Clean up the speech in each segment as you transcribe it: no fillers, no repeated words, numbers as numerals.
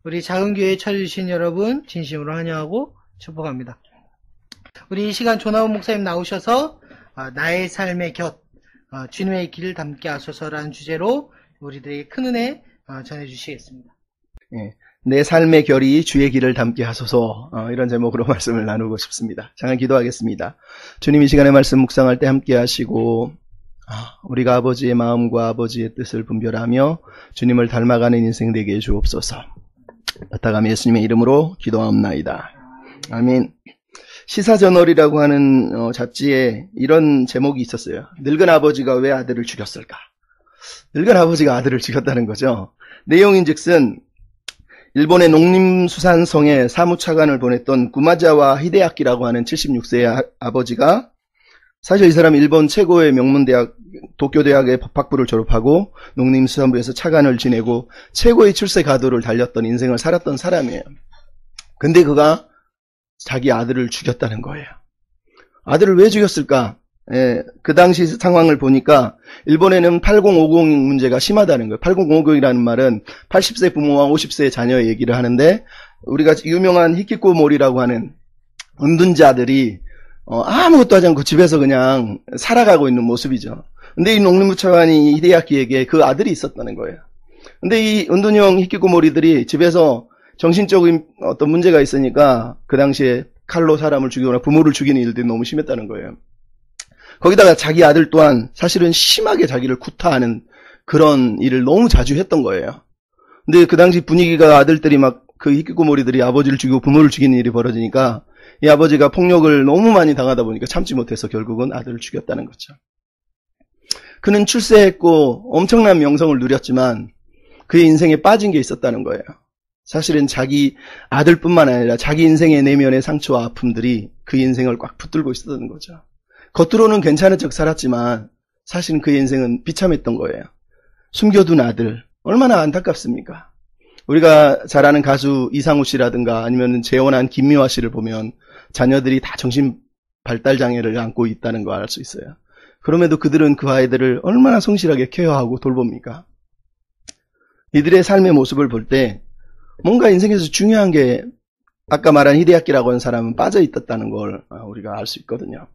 우리 작은 교회에 찾아주신 여러분 진심으로 환영하고 축복합니다. 우리 이 시간 조나훈 목사님 나오셔서 나의 삶의 곁, 주님의 길을 담게 하소서라는 주제로 우리들에게 큰 은혜 전해주시겠습니다. 예, 내 삶의 결이 주의 길을 담게 하소서, 이런 제목으로 말씀을 나누고 싶습니다. 잠깐 기도하겠습니다. 주님, 이 시간에 말씀 묵상할 때 함께 하시고 우리가 아버지의 마음과 아버지의 뜻을 분별하며 주님을 닮아가는 인생 되게 해주옵소서. 부탁하며 예수님의 이름으로 기도하옵나이다. 아멘. 시사저널이라고 하는 잡지에 이런 제목이 있었어요. 늙은 아버지가 왜 아들을 죽였을까? 늙은 아버지가 아들을 죽였다는 거죠. 내용인즉슨 일본의 농림수산성에 사무차관을 보냈던 구마자와 히데아키라고 하는 76세의 아버지가, 사실 이 사람이 일본 최고의 명문대학 도쿄대학의 법학부를 졸업하고 농림수산부에서 차관을 지내고 최고의 출세 가도를 달렸던 인생을 살았던 사람이에요. 근데 그가 자기 아들을 죽였다는 거예요. 아들을 왜 죽였을까? 그 당시 상황을 보니까 일본에는 8050 문제가 심하다는 거예요. 8050이라는 말은 80세 부모와 50세 자녀의 얘기를 하는데, 우리가 유명한 히키코모리라고 하는 은둔자들이 아무것도 하지 않고 집에서 그냥 살아가고 있는 모습이죠. 근데 이 농림부 차관이 히데야키에게 그 아들이 있었다는 거예요. 근데 이 은둔형 히키코모리들이 집에서 정신적인 어떤 문제가 있으니까 그 당시에 칼로 사람을 죽이거나 부모를 죽이는 일들이 너무 심했다는 거예요. 거기다가 자기 아들 또한 사실은 심하게 자기를 구타하는 그런 일을 너무 자주 했던 거예요. 근데 그 당시 분위기가 아들들이 막 그 히키코모리들이 아버지를 죽이고 부모를 죽이는 일이 벌어지니까 이 아버지가 폭력을 너무 많이 당하다 보니까 참지 못해서 결국은 아들을 죽였다는 거죠. 그는 출세했고 엄청난 명성을 누렸지만 그의 인생에 빠진 게 있었다는 거예요. 사실은 자기 아들뿐만 아니라 자기 인생의 내면의 상처와 아픔들이 그 인생을 꽉 붙들고 있었던 거죠. 겉으로는 괜찮은 척 살았지만 사실은 그의 인생은 비참했던 거예요. 숨겨둔 아들, 얼마나 안타깝습니까? 우리가 잘 아는 가수 이상우 씨라든가 아니면 재혼한 김미화 씨를 보면 자녀들이 다 정신 발달 장애를 안고 있다는 거 알 수 있어요. 그럼에도 그들은 그 아이들을 얼마나 성실하게 케어하고 돌봅니까? 이들의 삶의 모습을 볼 때 뭔가 인생에서 중요한 게, 아까 말한 히데야키라고 하는 사람은 빠져 있었다는 걸 우리가 알 수 있거든요.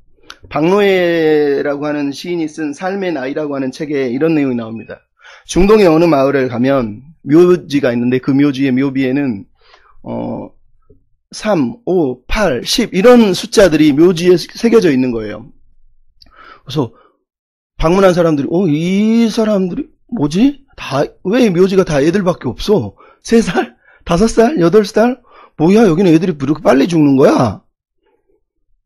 박노해라고 하는 시인이 쓴 삶의 나이라고 하는 책에 이런 내용이 나옵니다. 중동의 어느 마을에 가면 묘지가 있는데 그 묘지의 묘비에는 3, 5, 8, 10 이런 숫자들이 묘지에 새겨져 있는 거예요. 그래서 방문한 사람들이 이 사람들이 뭐지? 왜 묘지가 다 애들밖에 없어? 3살? 5살? 8살? 뭐야, 여기는 애들이 이렇게 빨리 죽는 거야?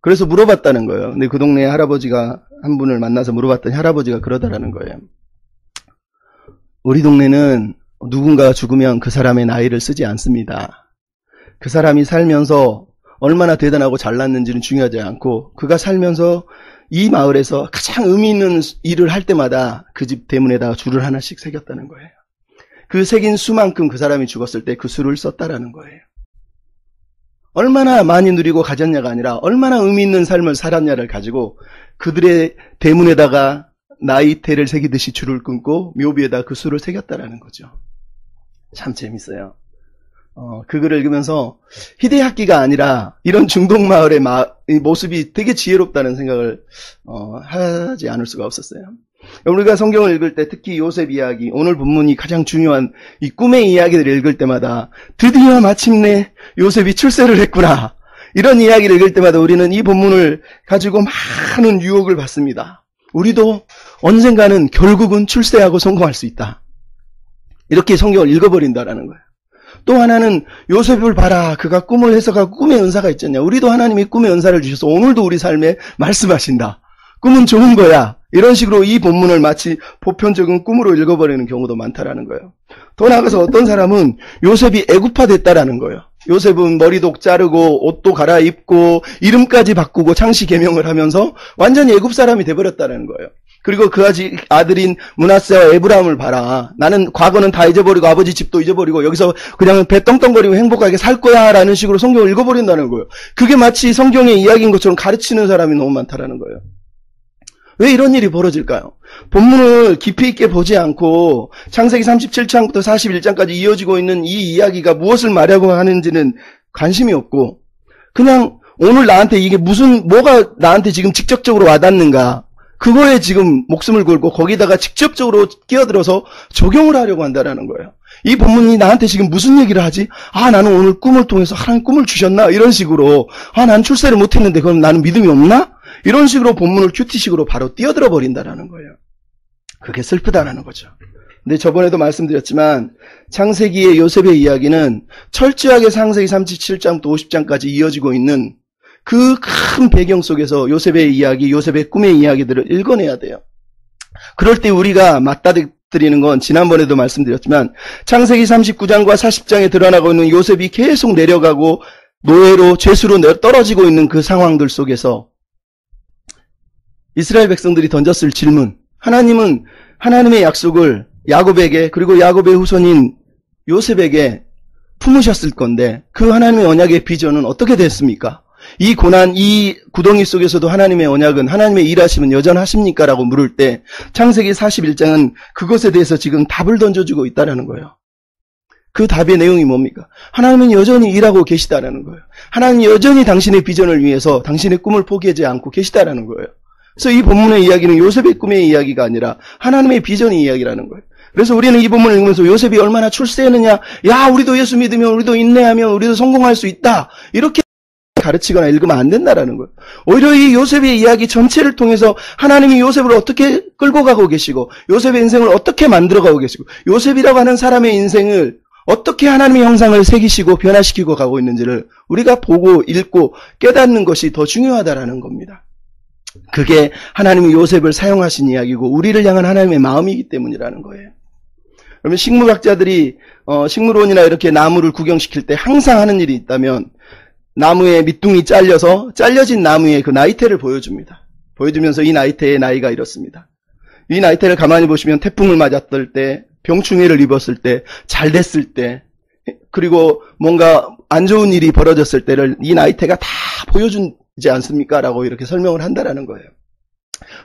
그래서 물어봤다는 거예요. 근데 그 동네에 할아버지가 한 분을 만나서 물어봤더니 할아버지가 그러더라는 거예요. 우리 동네는 누군가가 죽으면 그 사람의 나이를 쓰지 않습니다. 그 사람이 살면서 얼마나 대단하고 잘났는지는 중요하지 않고 그가 살면서 이 마을에서 가장 의미 있는 일을 할 때마다 그 집 대문에다가 줄을 하나씩 새겼다는 거예요. 그 새긴 수만큼 그 사람이 죽었을 때 그 수를 썼다라는 거예요. 얼마나 많이 누리고 가졌냐가 아니라 얼마나 의미 있는 삶을 살았냐를 가지고 그들의 대문에다가 나이테를 새기듯이 줄을 끊고 묘비에다 그 수를 새겼다라는 거죠. 참 재밌어요. 그 글을 읽으면서 히데야키가 아니라 이런 중동 마을의 모습이 되게 지혜롭다는 생각을 하지 않을 수가 없었어요. 우리가 성경을 읽을 때 특히 요셉 이야기, 오늘 본문이 가장 중요한 이 꿈의 이야기를 읽을 때마다 드디어 마침내 요셉이 출세를 했구나, 이런 이야기를 읽을 때마다 우리는 이 본문을 가지고 많은 유혹을 받습니다. 우리도 언젠가는 결국은 출세하고 성공할 수 있다, 이렇게 성경을 읽어버린다라는 거예요. 또 하나는 요셉을 봐라, 그가 꿈을 해석하고 꿈의 은사가 있잖냐. 우리도 하나님이 꿈의 은사를 주셔서 오늘도 우리 삶에 말씀하신다. 꿈은 좋은 거야. 이런 식으로 이 본문을 마치 보편적인 꿈으로 읽어버리는 경우도 많다라는 거예요. 더 나아가서 어떤 사람은 요셉이 애굽화 됐다라는 거예요. 요셉은 머리도 자르고 옷도 갈아입고 이름까지 바꾸고 창씨 개명을 하면서 완전히 애굽 사람이 돼버렸다는 거예요. 그리고 그 아들인 므낫세와 에브라임을 봐라. 나는 과거는 다 잊어버리고 아버지 집도 잊어버리고 여기서 그냥 배 떵떵거리고 행복하게 살 거야 라는 식으로 성경을 읽어버린다는 거예요. 그게 마치 성경의 이야기인 것처럼 가르치는 사람이 너무 많다라는 거예요. 왜 이런 일이 벌어질까요? 본문을 깊이 있게 보지 않고 창세기 37장부터 41장까지 이어지고 있는 이 이야기가 무엇을 말하고 하는지는 관심이 없고 그냥 오늘 나한테 이게 뭐가 나한테 지금 직접적으로 와닿는가 그거에 지금 목숨을 걸고 거기다가 직접적으로 끼어들어서 적용을 하려고 한다는 거예요. 이 본문이 나한테 지금 무슨 얘기를 하지? 나는 오늘 꿈을 통해서 하나님 꿈을 주셨나? 이런 식으로 난 출세를 못했는데 그럼 나는 믿음이 없나? 이런 식으로 본문을 큐티식으로 바로 뛰어들어 버린다라는 거예요. 그게 슬프다라는 거죠. 근데 저번에도 말씀드렸지만 창세기의 요셉의 이야기는 철저하게 창세기 37장부터 50장까지 이어지고 있는 그 큰 배경 속에서 요셉의 이야기, 요셉의 꿈의 이야기들을 읽어내야 돼요. 그럴 때 우리가 맞닥뜨리는 건 지난번에도 말씀드렸지만 창세기 39장과 40장에 드러나고 있는 요셉이 계속 내려가고 노예로 죄수로 떨어지고 있는 그 상황들 속에서 이스라엘 백성들이 던졌을 질문, 하나님은 하나님의 약속을 야곱에게 그리고 야곱의 후손인 요셉에게 품으셨을 건데 그 하나님의 언약의 비전은 어떻게 됐습니까? 이 고난, 이 구덩이 속에서도 하나님의 언약은, 하나님의 일하심은 여전하십니까? 라고 물을 때 창세기 41장은 그것에 대해서 지금 답을 던져주고 있다는 거예요. 그 답의 내용이 뭡니까? 하나님은 여전히 일하고 계시다라는 거예요. 하나님은 여전히 당신의 비전을 위해서 당신의 꿈을 포기하지 않고 계시다라는 거예요. 그래서 이 본문의 이야기는 요셉의 꿈의 이야기가 아니라 하나님의 비전의 이야기라는 거예요. 그래서 우리는 이 본문을 읽으면서 요셉이 얼마나 출세했느냐, 야 우리도 예수 믿으면 우리도 인내하면 우리도 성공할 수 있다, 이렇게 가르치거나 읽으면 안 된다라는 거예요. 오히려 이 요셉의 이야기 전체를 통해서 하나님이 요셉을 어떻게 끌고 가고 계시고 요셉의 인생을 어떻게 만들어가고 계시고 요셉이라고 하는 사람의 인생을 어떻게 하나님의 형상을 새기시고 변화시키고 가고 있는지를 우리가 보고 읽고 깨닫는 것이 더 중요하다라는 겁니다. 그게 하나님이 요셉을 사용하신 이야기고 우리를 향한 하나님의 마음이기 때문이라는 거예요. 그러면 식물학자들이 식물원이나 이렇게 나무를 구경시킬 때 항상 하는 일이 있다면 나무에 밑둥이 잘려진 나무의 그 나이테를 보여줍니다. 보여주면서 이 나이테의 나이가 이렇습니다. 이 나이테를 가만히 보시면 태풍을 맞았을 때, 병충해를 입었을 때, 잘 됐을 때, 그리고 뭔가 안 좋은 일이 벌어졌을 때를 이 나이테가 다 보여주지 않습니까? 라고 이렇게 설명을 한다라는 거예요.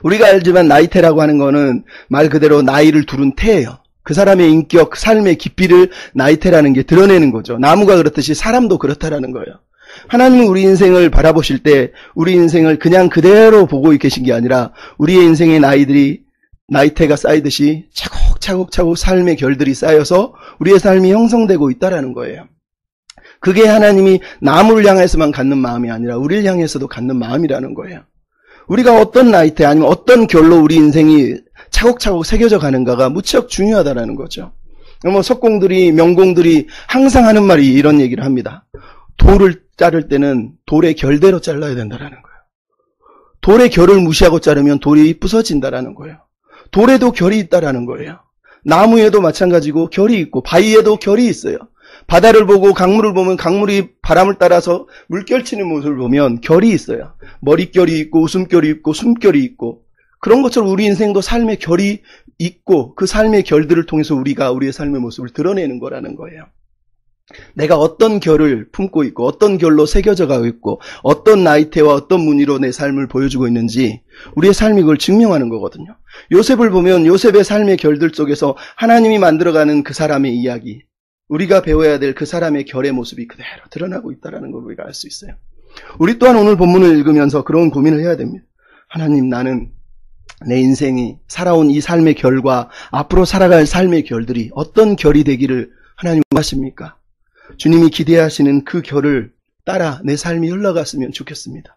우리가 알지만 나이테라고 하는 거는 말 그대로 나이를 두른 태예요. 그 사람의 인격, 삶의 깊이를 나이테라는 게 드러내는 거죠. 나무가 그렇듯이 사람도 그렇다라는 거예요. 하나님은 우리 인생을 바라보실 때 우리 인생을 그냥 그대로 보고 계신 게 아니라 우리의 인생의 나이테가 쌓이듯이 차곡차곡 삶의 결들이 쌓여서 우리의 삶이 형성되고 있다라는 거예요. 그게 하나님이 나무를 향해서만 갖는 마음이 아니라 우리를 향해서도 갖는 마음이라는 거예요. 우리가 어떤 나이테 아니면 어떤 결로 우리 인생이 차곡차곡 새겨져 가는가가 무척 중요하다라는 거죠. 석공들이, 명공들이 항상 하는 말이 이런 얘기를 합니다. 돌을 자를 때는 돌의 결대로 잘라야 된다라는 거예요. 돌의 결을 무시하고 자르면 돌이 부서진다라는 거예요. 돌에도 결이 있다라는 거예요. 나무에도 마찬가지고 결이 있고 바위에도 결이 있어요. 바다를 보고 강물을 보면 강물이 바람을 따라서 물결치는 모습을 보면 결이 있어요. 머릿결이 있고 웃음결이 있고 숨결이 있고 그런 것처럼 우리 인생도 삶의 결이 있고 그 삶의 결들을 통해서 우리가 우리의 삶의 모습을 드러내는 거라는 거예요. 내가 어떤 결을 품고 있고 어떤 결로 새겨져 가고 있고 어떤 나이테와 어떤 무늬로 내 삶을 보여주고 있는지 우리의 삶이 그걸 증명하는 거거든요. 요셉을 보면 요셉의 삶의 결들 속에서 하나님이 만들어가는 그 사람의 이야기, 우리가 배워야 될 그 사람의 결의 모습이 그대로 드러나고 있다는 걸 우리가 알 수 있어요. 우리 또한 오늘 본문을 읽으면서 그런 고민을 해야 됩니다. 하나님, 나는 내 인생이 살아온 이 삶의 결과 앞으로 살아갈 삶의 결들이 어떤 결이 되기를 하나님 원하십니까? 주님이 기대하시는 그 결을 따라 내 삶이 흘러갔으면 좋겠습니다.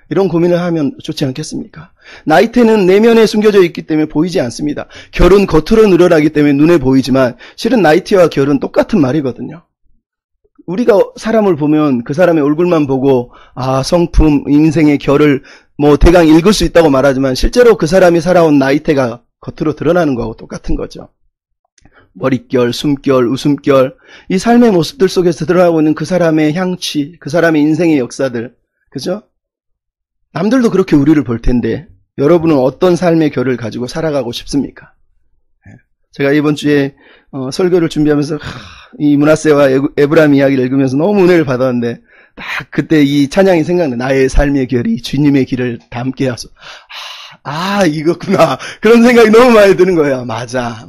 이런 고민을 하면 좋지 않겠습니까? 나이테는 내면에 숨겨져 있기 때문에 보이지 않습니다. 결은 겉으로 늘어나기 때문에 눈에 보이지만 실은 나이테와 결은 똑같은 말이거든요. 우리가 사람을 보면 그 사람의 얼굴만 보고 성품, 인생의 결을 대강 읽을 수 있다고 말하지만 실제로 그 사람이 살아온 나이테가 겉으로 드러나는 거하고 똑같은 거죠. 머릿결, 숨결, 웃음결, 이 삶의 모습들 속에서 드러나고 있는 그 사람의 향취, 그 사람의 인생의 역사들, 그죠? 남들도 그렇게 우리를 볼 텐데 여러분은 어떤 삶의 결을 가지고 살아가고 싶습니까? 제가 이번 주에 설교를 준비하면서 이 므낫세와 에브라임 이야기를 읽으면서 너무 은혜를 받았는데 딱 그때 이 찬양이 생각나. 나의 삶의 결이 주님의 길을 닮게 하소. 이거구나. 그런 생각이 너무 많이 드는 거예요. 맞아.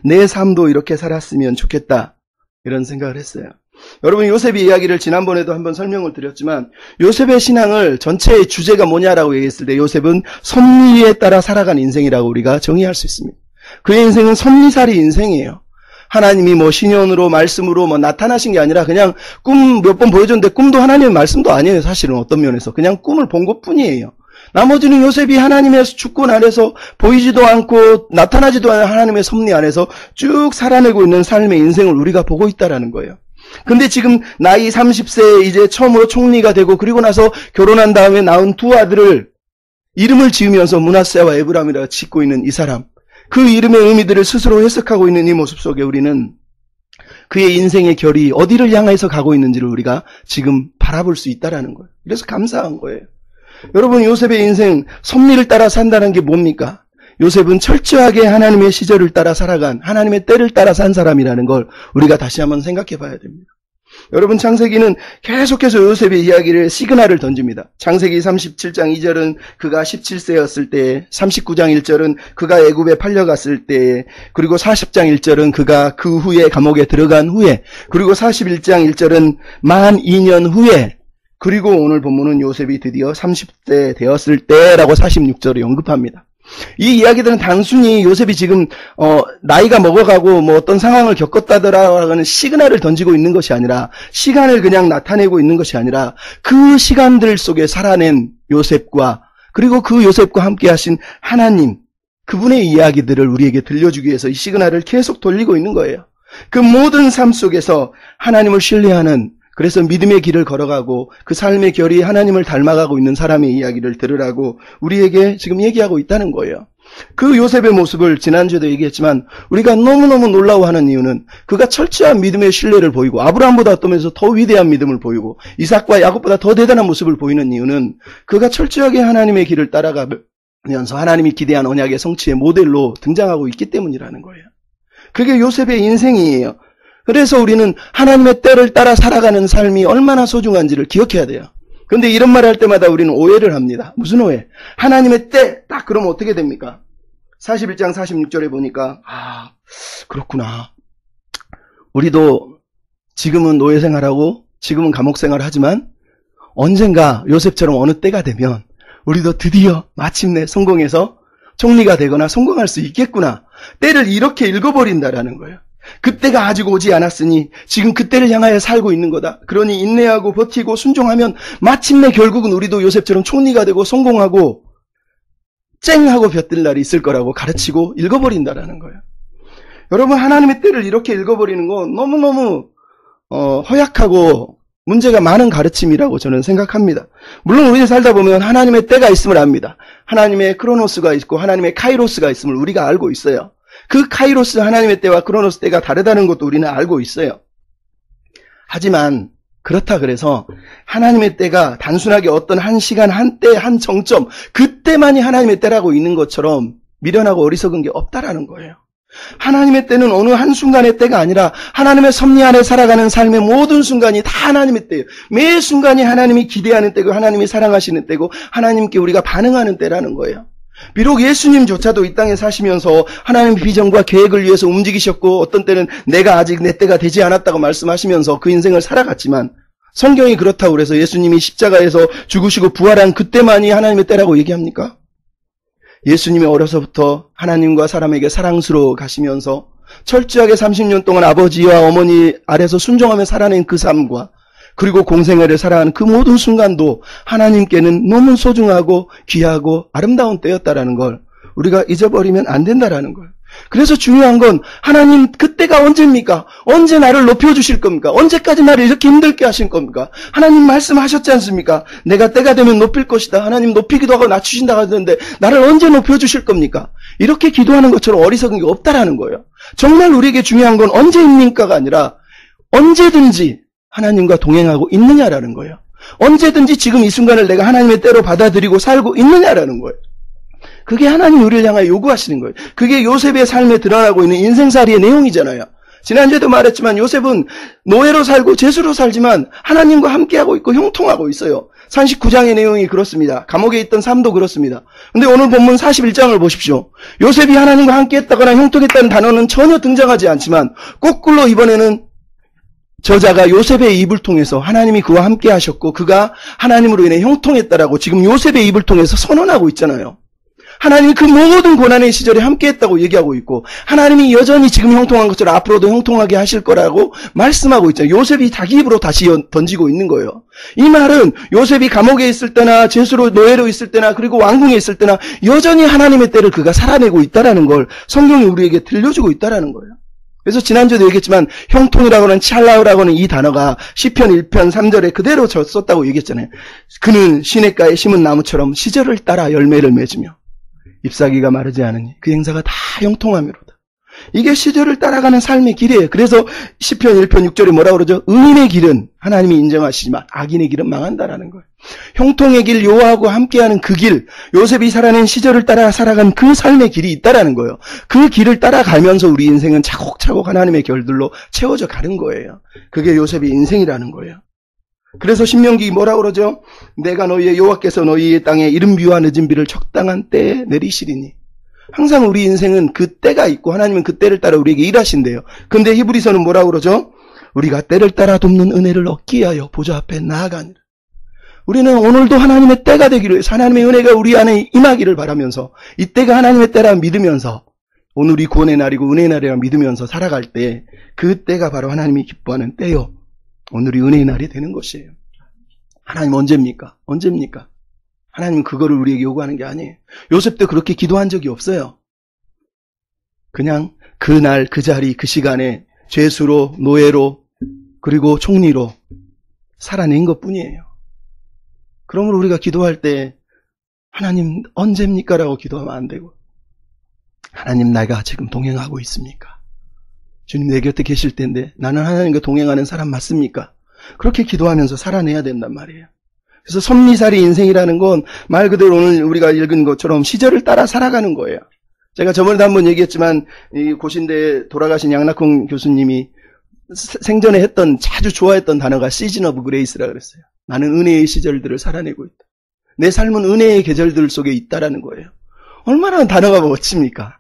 내 삶도 이렇게 살았으면 좋겠다. 이런 생각을 했어요. 여러분, 요셉의 이야기를 지난번에도 한번 설명을 드렸지만, 요셉의 신앙을 전체의 주제가 뭐냐라고 얘기했을 때, 요셉은 섭리에 따라 살아간 인생이라고 우리가 정의할 수 있습니다. 그의 인생은 섭리살이 인생이에요. 하나님이 신현으로 말씀으로 나타나신 게 아니라 그냥 꿈 몇 번 보여줬는데 꿈도 하나님의 말씀도 아니에요. 사실은 어떤 면에서 그냥 꿈을 본 것뿐이에요. 나머지는 요셉이 하나님의 주권 안에서 보이지도 않고 나타나지도 않은 하나님의 섭리 안에서 쭉 살아내고 있는 삶의 인생을 우리가 보고 있다라는 거예요. 근데 지금 나이 30세에 이제 처음으로 총리가 되고 그리고 나서 결혼한 다음에 낳은 두 아들을 이름을 지으면서 므낫세와 에브라임이라 짓고 있는 이 사람, 그 이름의 의미들을 스스로 해석하고 있는 이 모습 속에 우리는 그의 인생의 결이 어디를 향해서 가고 있는지를 우리가 지금 바라볼 수 있다라는 거예요. 그래서 감사한 거예요. 여러분, 요셉의 인생 섭리를 따라 산다는 게 뭡니까? 요셉은 철저하게 하나님의 시절을 따라 살아간, 하나님의 때를 따라 산 사람이라는 걸 우리가 다시 한번 생각해 봐야 됩니다. 여러분, 창세기는 계속해서 요셉의 이야기를 시그널을 던집니다. 창세기 37장 2절은 그가 17세였을 때, 39장 1절은 그가 애굽에 팔려갔을 때, 그리고 40장 1절은 그가 그 후에 감옥에 들어간 후에, 그리고 41장 1절은 만 2년 후에, 그리고 오늘 본문은 요셉이 드디어 30세 되었을 때라고 46절에 언급합니다. 이 이야기들은 단순히 요셉이 지금 나이가 먹어가고 어떤 상황을 겪었다더라라는 시그널을 던지고 있는 것이 아니라, 시간을 그냥 나타내고 있는 것이 아니라 그 시간들 속에 살아낸 요셉과, 그리고 그 요셉과 함께 하신 하나님, 그분의 이야기들을 우리에게 들려주기 위해서 이 시그널을 계속 돌리고 있는 거예요. 그 모든 삶 속에서 하나님을 신뢰하는, 그래서 믿음의 길을 걸어가고 그 삶의 결이 하나님을 닮아가고 있는 사람의 이야기를 들으라고 우리에게 지금 얘기하고 있다는 거예요. 그 요셉의 모습을 지난주에도 얘기했지만 우리가 너무너무 놀라워하는 이유는 그가 철저한 믿음의 신뢰를 보이고 아브라함보다 어떠면서 더 위대한 믿음을 보이고 이삭과 야곱보다 더 대단한 모습을 보이는 이유는 그가 철저하게 하나님의 길을 따라가면서 하나님이 기대한 언약의 성취의 모델로 등장하고 있기 때문이라는 거예요. 그게 요셉의 인생이에요. 그래서 우리는 하나님의 때를 따라 살아가는 삶이 얼마나 소중한지를 기억해야 돼요. 그런데 이런 말을 할 때마다 우리는 오해를 합니다. 무슨 오해? 하나님의 때, 딱 그러면 어떻게 됩니까? 41장 46절에 보니까 그렇구나. 우리도 지금은 노예 생활하고 지금은 감옥 생활을 하지만 언젠가 요셉처럼 어느 때가 되면 우리도 드디어 마침내 성공해서 총리가 되거나 성공할 수 있겠구나. 때를 이렇게 읽어버린다라는 거예요. 그때가 아직 오지 않았으니 지금 그때를 향하여 살고 있는 거다. 그러니 인내하고 버티고 순종하면 마침내 결국은 우리도 요셉처럼 총리가 되고 성공하고 쨍하고 볕들 날이 있을 거라고 가르치고 읽어버린다라는 거예요. 여러분, 하나님의 때를 이렇게 읽어버리는 건 너무너무 허약하고 문제가 많은 가르침이라고 저는 생각합니다. 물론 우리 살다 보면 하나님의 때가 있음을 압니다. 하나님의 크로노스가 있고 하나님의 카이로스가 있음을 우리가 알고 있어요. 그 카이로스, 하나님의 때와 크로노스 때가 다르다는 것도 우리는 알고 있어요. 하지만 그렇다 그래서 하나님의 때가 단순하게 어떤 한 시간, 한 때, 한 정점, 그때만이 하나님의 때라고 있는 것처럼 미련하고 어리석은 게 없다라는 거예요. 하나님의 때는 어느 한순간의 때가 아니라 하나님의 섭리 안에 살아가는 삶의 모든 순간이 다 하나님의 때예요. 매 순간이 하나님이 기대하는 때고 하나님이 사랑하시는 때고 하나님께 우리가 반응하는 때라는 거예요. 비록 예수님조차도 이 땅에 사시면서 하나님의 비전과 계획을 위해서 움직이셨고 어떤 때는 내가 아직 내 때가 되지 않았다고 말씀하시면서 그 인생을 살아갔지만 성경이 그렇다고 그래서 예수님이 십자가에서 죽으시고 부활한 그때만이 하나님의 때라고 얘기합니까? 예수님이 어려서부터 하나님과 사람에게 사랑스러워 가시면서 철저하게 30년 동안 아버지와 어머니 아래서 순종하며 살아낸 그 삶과 그리고 공생애를 살아가는 그 모든 순간도 하나님께는 너무 소중하고 귀하고 아름다운 때였다라는 걸 우리가 잊어버리면 안 된다라는 거예요. 그래서 중요한 건 하나님 그때가 언제입니까? 언제 나를 높여주실 겁니까? 언제까지 나를 이렇게 힘들게 하실 겁니까? 하나님 말씀하셨지 않습니까? 내가 때가 되면 높일 것이다. 하나님 높이기도 하고 낮추신다고 하는데 나를 언제 높여주실 겁니까? 이렇게 기도하는 것처럼 어리석은 게 없다라는 거예요. 정말 우리에게 중요한 건 언제입니까가 아니라 언제든지 하나님과 동행하고 있느냐라는 거예요. 언제든지 지금 이 순간을 내가 하나님의 때로 받아들이고 살고 있느냐라는 거예요. 그게 하나님 우리를 향하여 요구하시는 거예요. 그게 요셉의 삶에 드러나고 있는 인생살이의 내용이잖아요. 지난주에도 말했지만 요셉은 노예로 살고 죄수로 살지만 하나님과 함께하고 있고 형통하고 있어요. 39장의 내용이 그렇습니다. 감옥에 있던 삶도 그렇습니다. 근데 오늘 본문 41장을 보십시오. 요셉이 하나님과 함께했다거나 형통했다는 단어는 전혀 등장하지 않지만 거꾸로 이번에는 저자가 요셉의 입을 통해서 하나님이 그와 함께 하셨고 그가 하나님으로 인해 형통했다라고 지금 요셉의 입을 통해서 선언하고 있잖아요. 하나님이 그 모든 고난의 시절에 함께했다고 얘기하고 있고 하나님이 여전히 지금 형통한 것처럼 앞으로도 형통하게 하실 거라고 말씀하고 있잖아요. 요셉이 자기 입으로 다시 던지고 있는 거예요. 이 말은 요셉이 감옥에 있을 때나 죄수로 노예로 있을 때나 그리고 왕궁에 있을 때나 여전히 하나님의 때를 그가 살아내고 있다라는 걸 성경이 우리에게 들려주고 있다라는 거예요. 그래서 지난주에도 얘기했지만 형통이라고는 찰라우라고는 이 단어가 시편 1편 3절에 그대로 썼다고 얘기했잖아요. 그는 시냇가에 심은 나무처럼 시절을 따라 열매를 맺으며 잎사귀가 마르지 않으니 그 행사가 다 형통함이로다. 이게 시절을 따라가는 삶의 길이에요. 그래서 시편 1편 6절에 뭐라고 그러죠? 의인의 길은 하나님이 인정하시지만 악인의 길은 망한다라는 거예요. 형통의 길, 여호와하고 함께하는 그 길, 요셉이 살아낸 시절을 따라 살아간 그 삶의 길이 있다라는 거예요. 그 길을 따라가면서 우리 인생은 차곡차곡 하나님의 결들로 채워져 가는 거예요. 그게 요셉의 인생이라는 거예요. 그래서 신명기 뭐라고 그러죠? 내가 너희의 여호와께서 너희의 땅에 이른 비와 늦은 비를 적당한 때에 내리시리니. 항상 우리 인생은 그 때가 있고 하나님은 그 때를 따라 우리에게 일하신대요. 근데 히브리서는 뭐라고 그러죠? 우리가 때를 따라 돕는 은혜를 얻기 위하여 보좌 앞에 나아가니라. 우리는 오늘도 하나님의 때가 되기로 해서 하나님의 은혜가 우리 안에 임하기를 바라면서 이 때가 하나님의 때라 믿으면서 오늘이 구원의 날이고 은혜의 날이라 믿으면서 살아갈 때 그 때가 바로 하나님이 기뻐하는 때요. 오늘이 은혜의 날이 되는 것이에요. 하나님 언제입니까? 언제입니까? 하나님은 그거를 우리에게 요구하는 게 아니에요. 요셉도 그렇게 기도한 적이 없어요. 그냥 그날 그 자리 그 시간에 죄수로 노예로 그리고 총리로 살아낸 것뿐이에요. 그러므로 우리가 기도할 때 하나님 언제입니까? 라고 기도하면 안 되고 하나님 내가 지금 동행하고 있습니까? 주님 내 곁에 계실 텐데 나는 하나님과 동행하는 사람 맞습니까? 그렇게 기도하면서 살아내야 된단 말이에요. 그래서 섭리살이 인생이라는 건 말 그대로 오늘 우리가 읽은 것처럼 시절을 따라 살아가는 거예요. 제가 저번에도 한번 얘기했지만 이 고신대에 돌아가신 양락홍 교수님이 생전에 했던 자주 좋아했던 단어가 시즌 오브 그레이스라 그랬어요. 나는 은혜의 시절들을 살아내고 있다. 내 삶은 은혜의 계절들 속에 있다라는 거예요. 얼마나 단어가 멋집니까?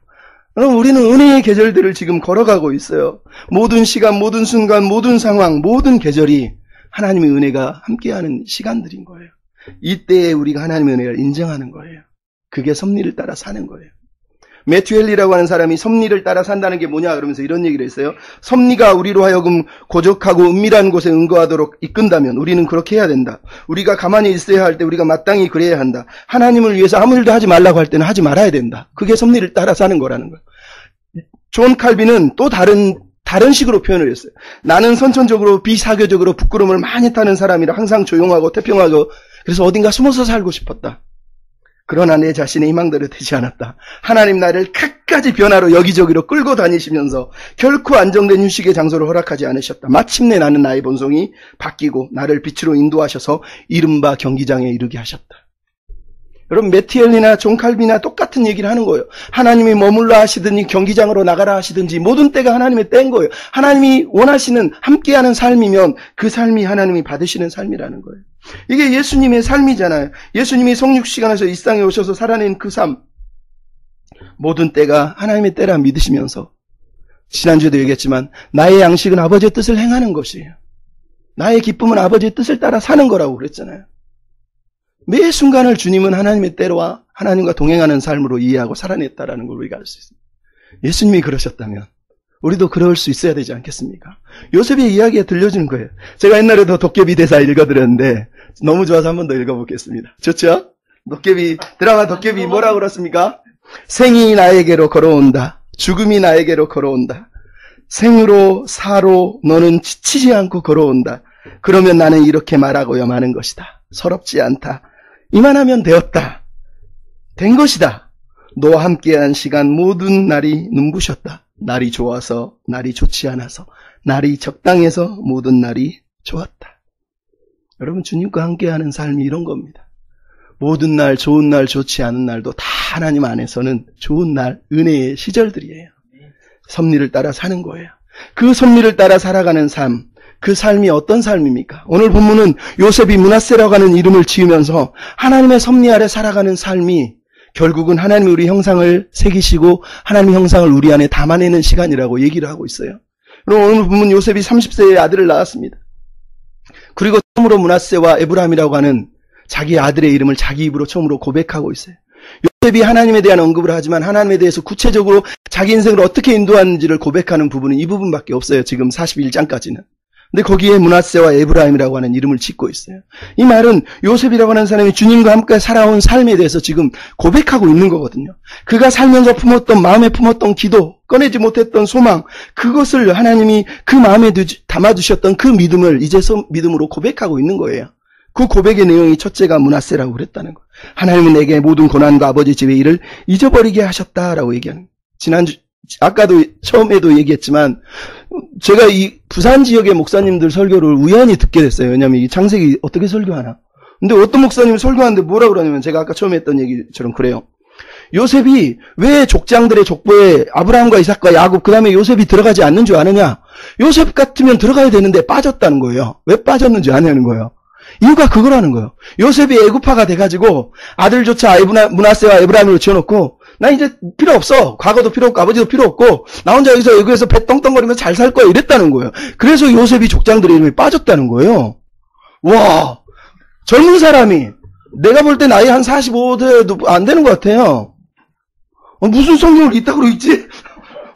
그럼 우리는 은혜의 계절들을 지금 걸어가고 있어요. 모든 시간, 모든 순간, 모든 상황, 모든 계절이 하나님의 은혜가 함께하는 시간들인 거예요. 이때에 우리가 하나님의 은혜를 인정하는 거예요. 그게 섭리를 따라 사는 거예요. 매튜 헨리라고 하는 사람이 섭리를 따라 산다는 게 뭐냐 그러면서 이런 얘기를 했어요. 섭리가 우리로 하여금 고적하고 은밀한 곳에 응거하도록 이끈다면 우리는 그렇게 해야 된다. 우리가 가만히 있어야 할 때 우리가 마땅히 그래야 한다. 하나님을 위해서 아무 일도 하지 말라고 할 때는 하지 말아야 된다. 그게 섭리를 따라 사는 거라는 거예요. 존 칼빈은 또 다른 식으로 표현을 했어요. 나는 선천적으로 비사교적으로 부끄러움을 많이 타는 사람이라 항상 조용하고 태평하고 그래서 어딘가 숨어서 살고 싶었다. 그러나 내 자신의 희망대로 되지 않았다. 하나님 나를 끝까지 변화로 여기저기로 끌고 다니시면서 결코 안정된 휴식의 장소를 허락하지 않으셨다. 마침내 나는 나의 본성이 바뀌고 나를 빛으로 인도하셔서 이른바 경기장에 이르게 하셨다. 여러분 매티엘리나 존 칼빈이나 똑같은 얘기를 하는 거예요. 하나님이 머물러 하시든지 경기장으로 나가라 하시든지 모든 때가 하나님의 때인 거예요. 하나님이 원하시는 함께하는 삶이면 그 삶이 하나님이 받으시는 삶이라는 거예요. 이게 예수님의 삶이잖아요. 예수님이 성육시간에서 이 땅에 오셔서 살아낸 그 삶. 모든 때가 하나님의 때라 믿으시면서 지난주에도 얘기했지만 나의 양식은 아버지의 뜻을 행하는 것이에요. 나의 기쁨은 아버지의 뜻을 따라 사는 거라고 그랬잖아요. 매 순간을 주님은 하나님의 때와 하나님과 동행하는 삶으로 이해하고 살아냈다라는 걸 우리가 알 수 있습니다. 예수님이 그러셨다면 우리도 그럴 수 있어야 되지 않겠습니까? 요셉의 이야기가 들려주는 거예요. 제가 옛날에도 도깨비 대사 읽어드렸는데 너무 좋아서 한 번 더 읽어보겠습니다. 좋죠? 드라마 도깨비 뭐라고 그렇습니까? 생이 나에게로 걸어온다. 죽음이 나에게로 걸어온다. 생으로 사로 너는 지치지 않고 걸어온다. 그러면 나는 이렇게 말하고야 마는 것이다. 서럽지 않다. 이만하면 되었다. 된 것이다. 너와 함께한 시간 모든 날이 눈부셨다. 날이 좋아서, 날이 좋지 않아서, 날이 적당해서 모든 날이 좋았다. 여러분 주님과 함께하는 삶이 이런 겁니다. 모든 날, 좋은 날, 좋지 않은 날도 다 하나님 안에서는 좋은 날, 은혜의 시절들이에요. 섭리를 따라 사는 거예요. 그 섭리를 따라 살아가는 삶, 그 삶이 어떤 삶입니까? 오늘 본문은 요셉이 므낫세라고 하는 이름을 지으면서 하나님의 섭리 아래 살아가는 삶이 결국은 하나님이 우리 형상을 새기시고 하나님의 형상을 우리 안에 담아내는 시간이라고 얘기를 하고 있어요. 그럼 오늘 본문 요셉이 30세의 아들을 낳았습니다. 그리고 처음으로 므낫세와 에브라임이라고 하는 자기 아들의 이름을 자기 입으로 처음으로 고백하고 있어요. 요셉이 하나님에 대한 언급을 하지만 하나님에 대해서 구체적으로 자기 인생을 어떻게 인도하는지를 고백하는 부분은 이 부분밖에 없어요. 지금 41장까지는. 근데 거기에 므낫세와 에브라임이라고 하는 이름을 짓고 있어요. 이 말은 요셉이라고 하는 사람이 주님과 함께 살아온 삶에 대해서 지금 고백하고 있는 거거든요. 그가 살면서 품었던, 마음에 품었던 기도, 꺼내지 못했던 소망, 그것을 하나님이 그 마음에 담아두셨던 그 믿음을 이제서 믿음으로 고백하고 있는 거예요. 그 고백의 내용이 첫째가 므낫세라고 그랬다는 거예요. 하나님은 내게 모든 고난과 아버지 집의 일을 잊어버리게 하셨다라고 얘기하는 거예요. 지난주 아까도 처음에도 얘기했지만 제가 이 부산 지역의 목사님들 설교를 우연히 듣게 됐어요. 왜냐하면 이 창세기 어떻게 설교하나. 근데 어떤 목사님이 설교하는데 뭐라고 그러냐면 제가 아까 처음에 했던 얘기처럼 그래요. 요셉이 왜 족장들의 족보에 아브라함과 이삭과 야곱 그 다음에 요셉이 들어가지 않는 줄 아느냐. 요셉 같으면 들어가야 되는데 빠졌다는 거예요. 왜 빠졌는지 아냐는 거예요. 이유가 그거라는 거예요. 요셉이 애굽파가 돼가지고 아들조차 므낫세와 에브라임을 지어놓고 나 이제 필요 없어. 과거도 필요 없고 아버지도 필요 없고 나 혼자 여기서 애굽에서 배 떵떵거리면서 잘 살 거야 이랬다는 거예요. 그래서 요셉이 족장들의 이름이 빠졌다는 거예요. 와, 젊은 사람이 내가 볼 때 나이 한 45세도 안 되는 것 같아요. 무슨 성경을 이따구로 읽지?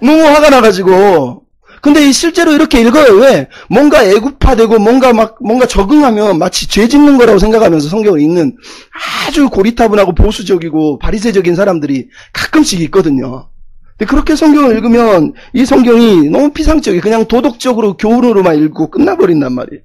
너무 화가 나가지고. 근데 실제로 이렇게 읽어요. 왜? 뭔가 애굽화되고 뭔가 적응하면 마치 죄 짓는 거라고 생각하면서 성경을 읽는 아주 고리타분하고 보수적이고 바리새적인 사람들이 가끔씩 있거든요. 근데 그렇게 성경을 읽으면 이 성경이 너무 피상적이에요. 그냥 도덕적으로 교훈으로만 읽고 끝나버린단 말이에요.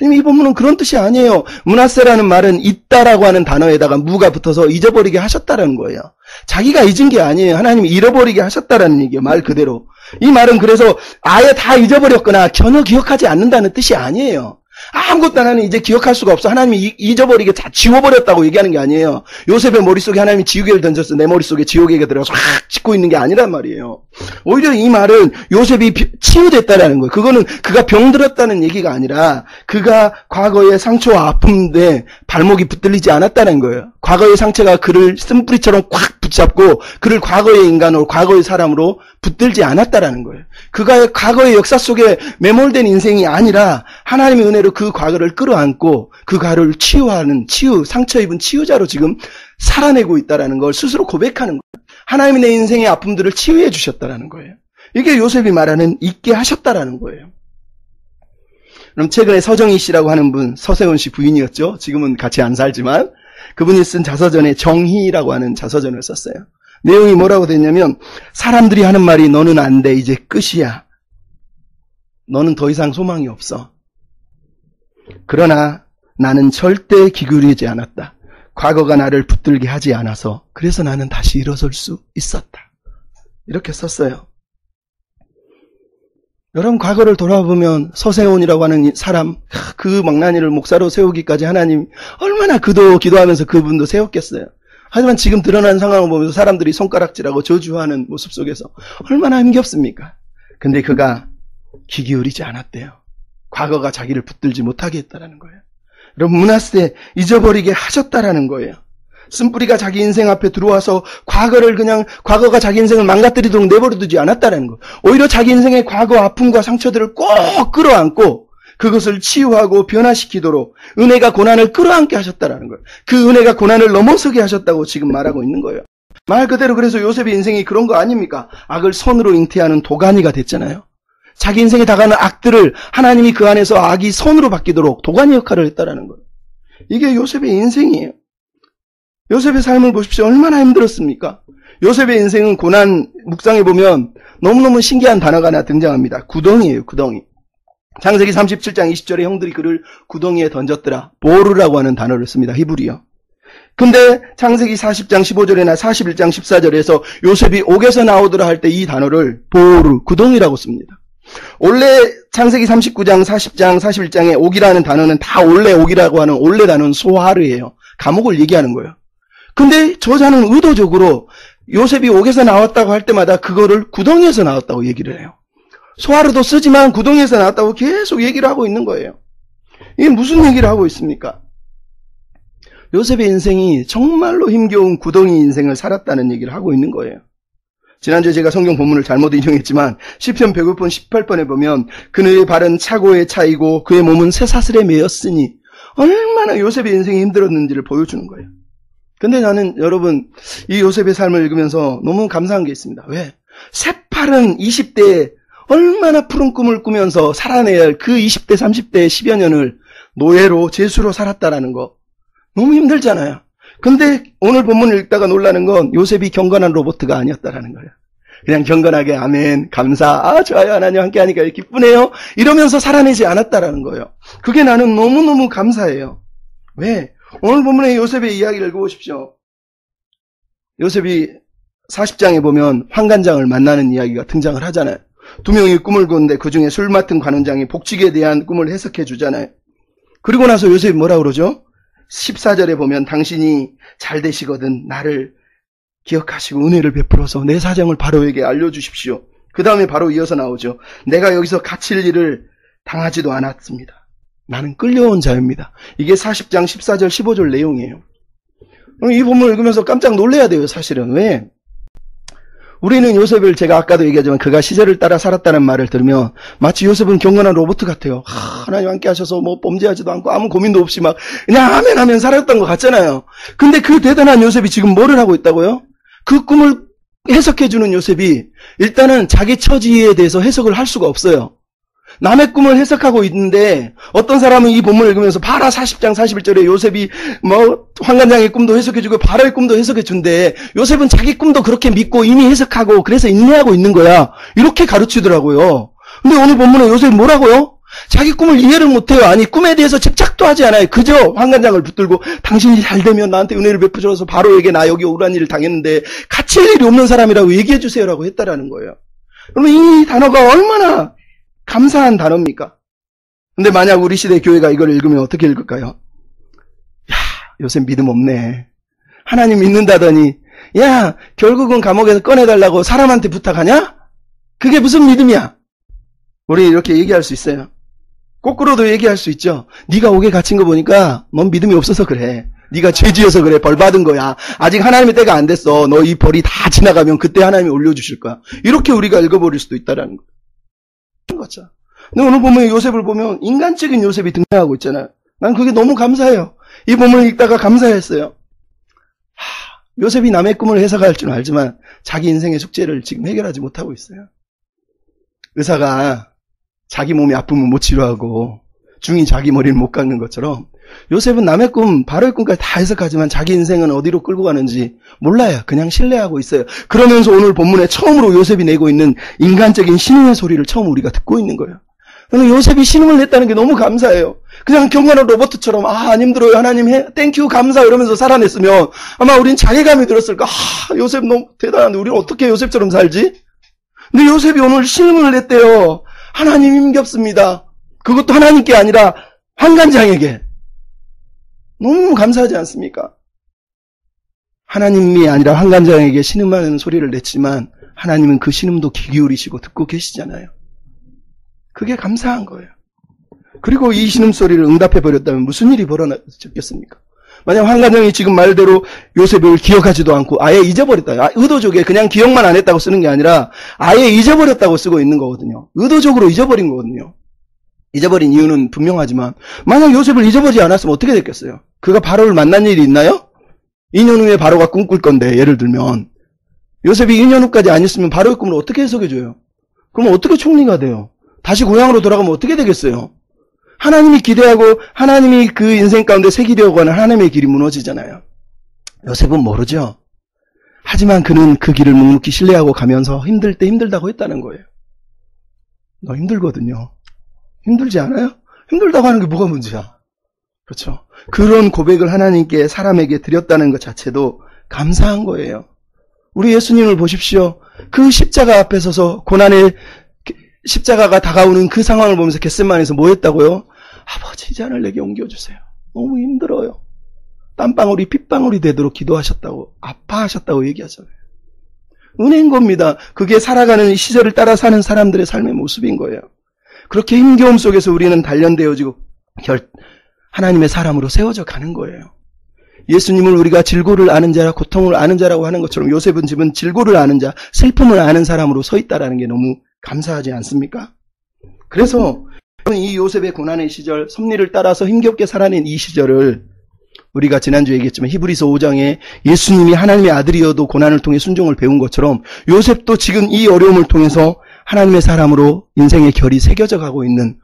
이 본문은 그런 뜻이 아니에요. 므낫세라는 말은 잊다라고 하는 단어에다가 무가 붙어서 잊어버리게 하셨다라는 거예요. 자기가 잊은 게 아니에요. 하나님이 잃어버리게 하셨다라는 얘기예요. 말 그대로. 이 말은 그래서 아예 다 잊어버렸거나 전혀 기억하지 않는다는 뜻이 아니에요. 아무것도 하나는 이제 기억할 수가 없어. 하나님이 잊어버리게 다 지워버렸다고 얘기하는 게 아니에요. 요셉의 머릿속에 하나님이 지우개를 던졌어. 내 머릿속에 지우개가 들어가서 확 짓고 있는 게 아니란 말이에요. 오히려 이 말은 요셉이 치유됐다라는 거예요. 그거는 그가 병들었다는 얘기가 아니라 그가 과거의 상처와 아픔에 발목이 붙들리지 않았다는 거예요. 과거의 상처가 그를 쓴뿌리처럼 꽉 붙잡고 그를 과거의 인간으로 과거의 사람으로 붙들지 않았다라는 거예요. 그가 과거의 역사 속에 매몰된 인생이 아니라 하나님의 은혜로 그 과거를 끌어안고 그 과거를 치유하는 상처 입은 치유자로 지금 살아내고 있다라는 걸 스스로 고백하는 거예요. 하나님이 내 인생의 아픔들을 치유해 주셨다라는 거예요. 이게 요셉이 말하는 잊게 하셨다라는 거예요. 그럼 최근에 서정희 씨라고 하는 분, 서세훈 씨 부인이었죠. 지금은 같이 안 살지만 그분이 쓴 자서전에 정희라고 하는 자서전을 썼어요. 내용이 뭐라고 됐냐면 사람들이 하는 말이 너는 안 돼. 이제 끝이야. 너는 더 이상 소망이 없어. 그러나 나는 절대 기울이지 않았다. 과거가 나를 붙들게 하지 않아서 그래서 나는 다시 일어설 수 있었다. 이렇게 썼어요. 여러분 과거를 돌아보면 서세훈이라고 하는 사람 그 망나니를 목사로 세우기까지 하나님 얼마나 기도하면서 그분도 세웠겠어요. 하지만 지금 드러난 상황을 보면서 사람들이 손가락질하고 저주하는 모습 속에서 얼마나 힘겹습니까? 근데 그가 귀 기울이지 않았대요. 과거가 자기를 붙들지 못하게 했다라는 거예요. 여러분 므낫세 잊어버리게 하셨다라는 거예요. 쓴뿌리가 자기 인생 앞에 들어와서 과거가 자기 인생을 망가뜨리도록 내버려두지 않았다라는 거예요. 오히려 자기 인생의 과거 아픔과 상처들을 꼭 끌어안고 그것을 치유하고 변화시키도록 은혜가 고난을 끌어안게 하셨다라는 거예요. 그 은혜가 고난을 넘어서게 하셨다고 지금 말하고 있는 거예요. 말 그대로 그래서 요셉의 인생이 그런 거 아닙니까? 악을 선으로 잉태하는 도가니가 됐잖아요. 자기 인생에 다가오는 악들을 하나님이 그 안에서 악이 선으로 바뀌도록 도가니 역할을 했다라는 거예요. 이게 요셉의 인생이에요. 요셉의 삶을 보십시오. 얼마나 힘들었습니까? 요셉의 인생은 고난 묵상해 보면 너무너무 신기한 단어가 하나 등장합니다. 구덩이에요. 구덩이. 창세기 37장 20절에 형들이 그를 구덩이에 던졌더라. 보르라고 하는 단어를 씁니다. 히브리어. 근데 창세기 40장 15절이나 41장 14절에서 요셉이 옥에서 나오더라 할 때 이 단어를 보르, 구덩이라고 씁니다. 원래 창세기 39장, 40장, 41장의 옥이라는 단어는 다 원래 옥이라고 하는 원래 단어는 소하르예요. 감옥을 얘기하는 거예요. 근데 저자는 의도적으로 요셉이 옥에서 나왔다고 할 때마다 그거를 구덩이에서 나왔다고 얘기를 해요. 소화로도 쓰지만 구덩이에서 나왔다고 계속 얘기를 하고 있는 거예요. 이게 무슨 얘기를 하고 있습니까? 요셉의 인생이 정말로 힘겨운 구덩이 인생을 살았다는 얘기를 하고 있는 거예요. 지난주에 제가 성경 본문을 잘못 인용했지만 시편 105편 18번에 보면 그의 발은 차고에 차이고 그의 몸은 쇠사슬에 매였으니 얼마나 요셉의 인생이 힘들었는지를 보여주는 거예요. 근데 나는 여러분 이 요셉의 삶을 읽으면서 너무 감사한 게 있습니다. 왜? 새파른 20대에 얼마나 푸른 꿈을 꾸면서 살아내야 할 그 20대 30대의 10여 년을 노예로 죄수로 살았다라는 거 너무 힘들잖아요. 근데 오늘 본문을 읽다가 놀라는 건 요셉이 경건한 로봇가 아니었다라는 거예요. 그냥 경건하게 아멘 감사 좋아요 하나님 함께하니까 기쁘네요 이러면서 살아내지 않았다라는 거예요. 그게 나는 너무너무 감사해요. 왜? 오늘 본문의 요셉의 이야기를 읽어보십시오. 요셉이 40장에 보면 환관장을 만나는 이야기가 등장을 하잖아요. 두 명이 꿈을 꾸는데 그 중에 술 맡은 관원장이 복직에 대한 꿈을 해석해 주잖아요. 그리고 나서 요셉이 뭐라 그러죠? 14절에 보면 당신이 잘 되시거든 나를 기억하시고 은혜를 베풀어서 내 사정을 바로에게 알려주십시오. 그 다음에 바로 이어서 나오죠. 내가 여기서 갇힐 일을 당하지도 않았습니다. 나는 끌려온 자입니다. 이게 40장 14절 15절 내용이에요. 이 본문을 읽으면서 깜짝 놀라야 돼요. 사실은. 왜? 우리는 요셉을 제가 아까도 얘기하지만 그가 시절을 따라 살았다는 말을 들으면 마치 요셉은 경건한 로봇 같아요. 하나님 함께 하셔서 뭐 범죄하지도 않고 아무 고민도 없이 막 그냥 아멘 하면 살았던 것 같잖아요. 근데 그 대단한 요셉이 지금 뭐를 하고 있다고요? 그 꿈을 해석해주는 요셉이 일단은 자기 처지에 대해서 해석을 할 수가 없어요. 남의 꿈을 해석하고 있는데 어떤 사람은 이 본문을 읽으면서 바라 40장 41절에 요셉이 뭐 환관장의 꿈도 해석해주고 바라의 꿈도 해석해준대. 요셉은 자기 꿈도 그렇게 믿고 이미 해석하고 그래서 인내하고 있는 거야. 이렇게 가르치더라고요. 근데 오늘 본문에 요셉이 뭐라고요? 자기 꿈을 이해를 못해요. 아니 꿈에 대해서 집착도 하지 않아요. 그저 환관장을 붙들고 당신이 잘 되면 나한테 은혜를 베풀어서 바로에게 나 여기 억울한 일을 당했는데 갇힐 일이 없는 사람이라고 얘기해 주세요라고 했다라는 거예요. 그러면 이 단어가 얼마나 감사한 단어입니까? 근데 만약 우리 시대 교회가 이걸 읽으면 어떻게 읽을까요? 야, 요새 믿음 없네. 하나님 믿는다더니 야, 결국은 감옥에서 꺼내달라고 사람한테 부탁하냐? 그게 무슨 믿음이야? 우리 이렇게 얘기할 수 있어요. 거꾸로도 얘기할 수 있죠. 네가 옥에 갇힌 거 보니까 넌 믿음이 없어서 그래. 네가 죄 지어서 그래. 벌 받은 거야. 아직 하나님의 때가 안 됐어. 너 이 벌이 다 지나가면 그때 하나님이 올려주실 거야. 이렇게 우리가 읽어버릴 수도 있다라는 거예요. 거죠. 근데 오늘 보면 요셉을 보면 인간적인 요셉이 등장하고 있잖아요. 난 그게 너무 감사해요. 이 본문을 읽다가 감사했어요. 요셉이 남의 꿈을 해석할 줄 알지만 자기 인생의 숙제를 지금 해결하지 못하고 있어요. 의사가 자기 몸이 아프면 못 치료하고 중이 자기 머리를 못 깎는 것처럼 요셉은 남의 꿈, 바로의 꿈까지 다 해석하지만 자기 인생은 어디로 끌고 가는지 몰라요. 그냥 신뢰하고 있어요. 그러면서 오늘 본문에 처음으로 요셉이 내고 있는 인간적인 신음의 소리를 처음 우리가 듣고 있는 거예요. 저는 요셉이 신음을 냈다는 게 너무 감사해요. 그냥 경건한 로봇처럼 안 힘들어요. 하나님 땡큐 감사 이러면서 살아냈으면 아마 우린 자괴감이 들었을까. 요셉 너무 대단한데 우리는 어떻게 요셉처럼 살지? 근데 요셉이 오늘 신음을 냈대요. 하나님 힘겹습니다. 그것도 하나님께 아니라 환관장에게. 너무 감사하지 않습니까? 하나님이 아니라 환관장에게 신음하는 소리를 냈지만 하나님은 그 신음도 귀 기울이시고 듣고 계시잖아요. 그게 감사한 거예요. 그리고 이 신음소리를 응답해버렸다면 무슨 일이 벌어졌겠습니까? 만약 환관장이 지금 말대로 요셉을 기억하지도 않고 아예 잊어버렸다. 의도적에 그냥 기억만 안 했다고 쓰는 게 아니라 아예 잊어버렸다고 쓰고 있는 거거든요. 의도적으로 잊어버린 거거든요. 잊어버린 이유는 분명하지만 만약 요셉을 잊어버리지 않았으면 어떻게 됐겠어요? 그가 바로를 만난 일이 있나요? 2년 후에 바로가 꿈꿀 건데 예를 들면 요셉이 2년 후까지 안 있으면 바로의 꿈을 어떻게 해석해줘요? 그럼 어떻게 총리가 돼요? 다시 고향으로 돌아가면 어떻게 되겠어요? 하나님이 기대하고 하나님이 그 인생 가운데 새기려고 하는 하나님의 길이 무너지잖아요. 요셉은 모르죠. 하지만 그는 그 길을 묵묵히 신뢰하고 가면서 힘들 때 힘들다고 했다는 거예요. 너 힘들거든요. 힘들지 않아요? 힘들다고 하는 게 뭐가 문제야? 그렇죠. 그런 고백을 하나님께 사람에게 드렸다는 것 자체도 감사한 거예요. 우리 예수님을 보십시오. 그 십자가 앞에 서서 고난의 십자가가 다가오는 그 상황을 보면서 겟세마네에서 뭐 했다고요? 아버지 이 잔을 내게 옮겨주세요. 너무 힘들어요. 땀방울이 핏방울이 되도록 기도하셨다고 아파하셨다고 얘기하잖아요. 은혜인 겁니다. 그게 살아가는 시절을 따라 사는 사람들의 삶의 모습인 거예요. 그렇게 힘겨움 속에서 우리는 단련되어지고 하나님의 사람으로 세워져 가는 거예요. 예수님을 우리가 질고를 아는 자라 고통을 아는 자라고 하는 것처럼 요셉은 지금 질고를 아는 자, 슬픔을 아는 사람으로 서 있다라는 게 너무 감사하지 않습니까? 그래서 이 요셉의 고난의 시절, 섭리를 따라서 힘겹게 살아낸 이 시절을 우리가 지난주에 얘기했지만 히브리서 5장에 예수님이 하나님의 아들이어도 고난을 통해 순종을 배운 것처럼 요셉도 지금 이 어려움을 통해서 하나님의 사람으로 인생의 결이 새겨져 가고 있는,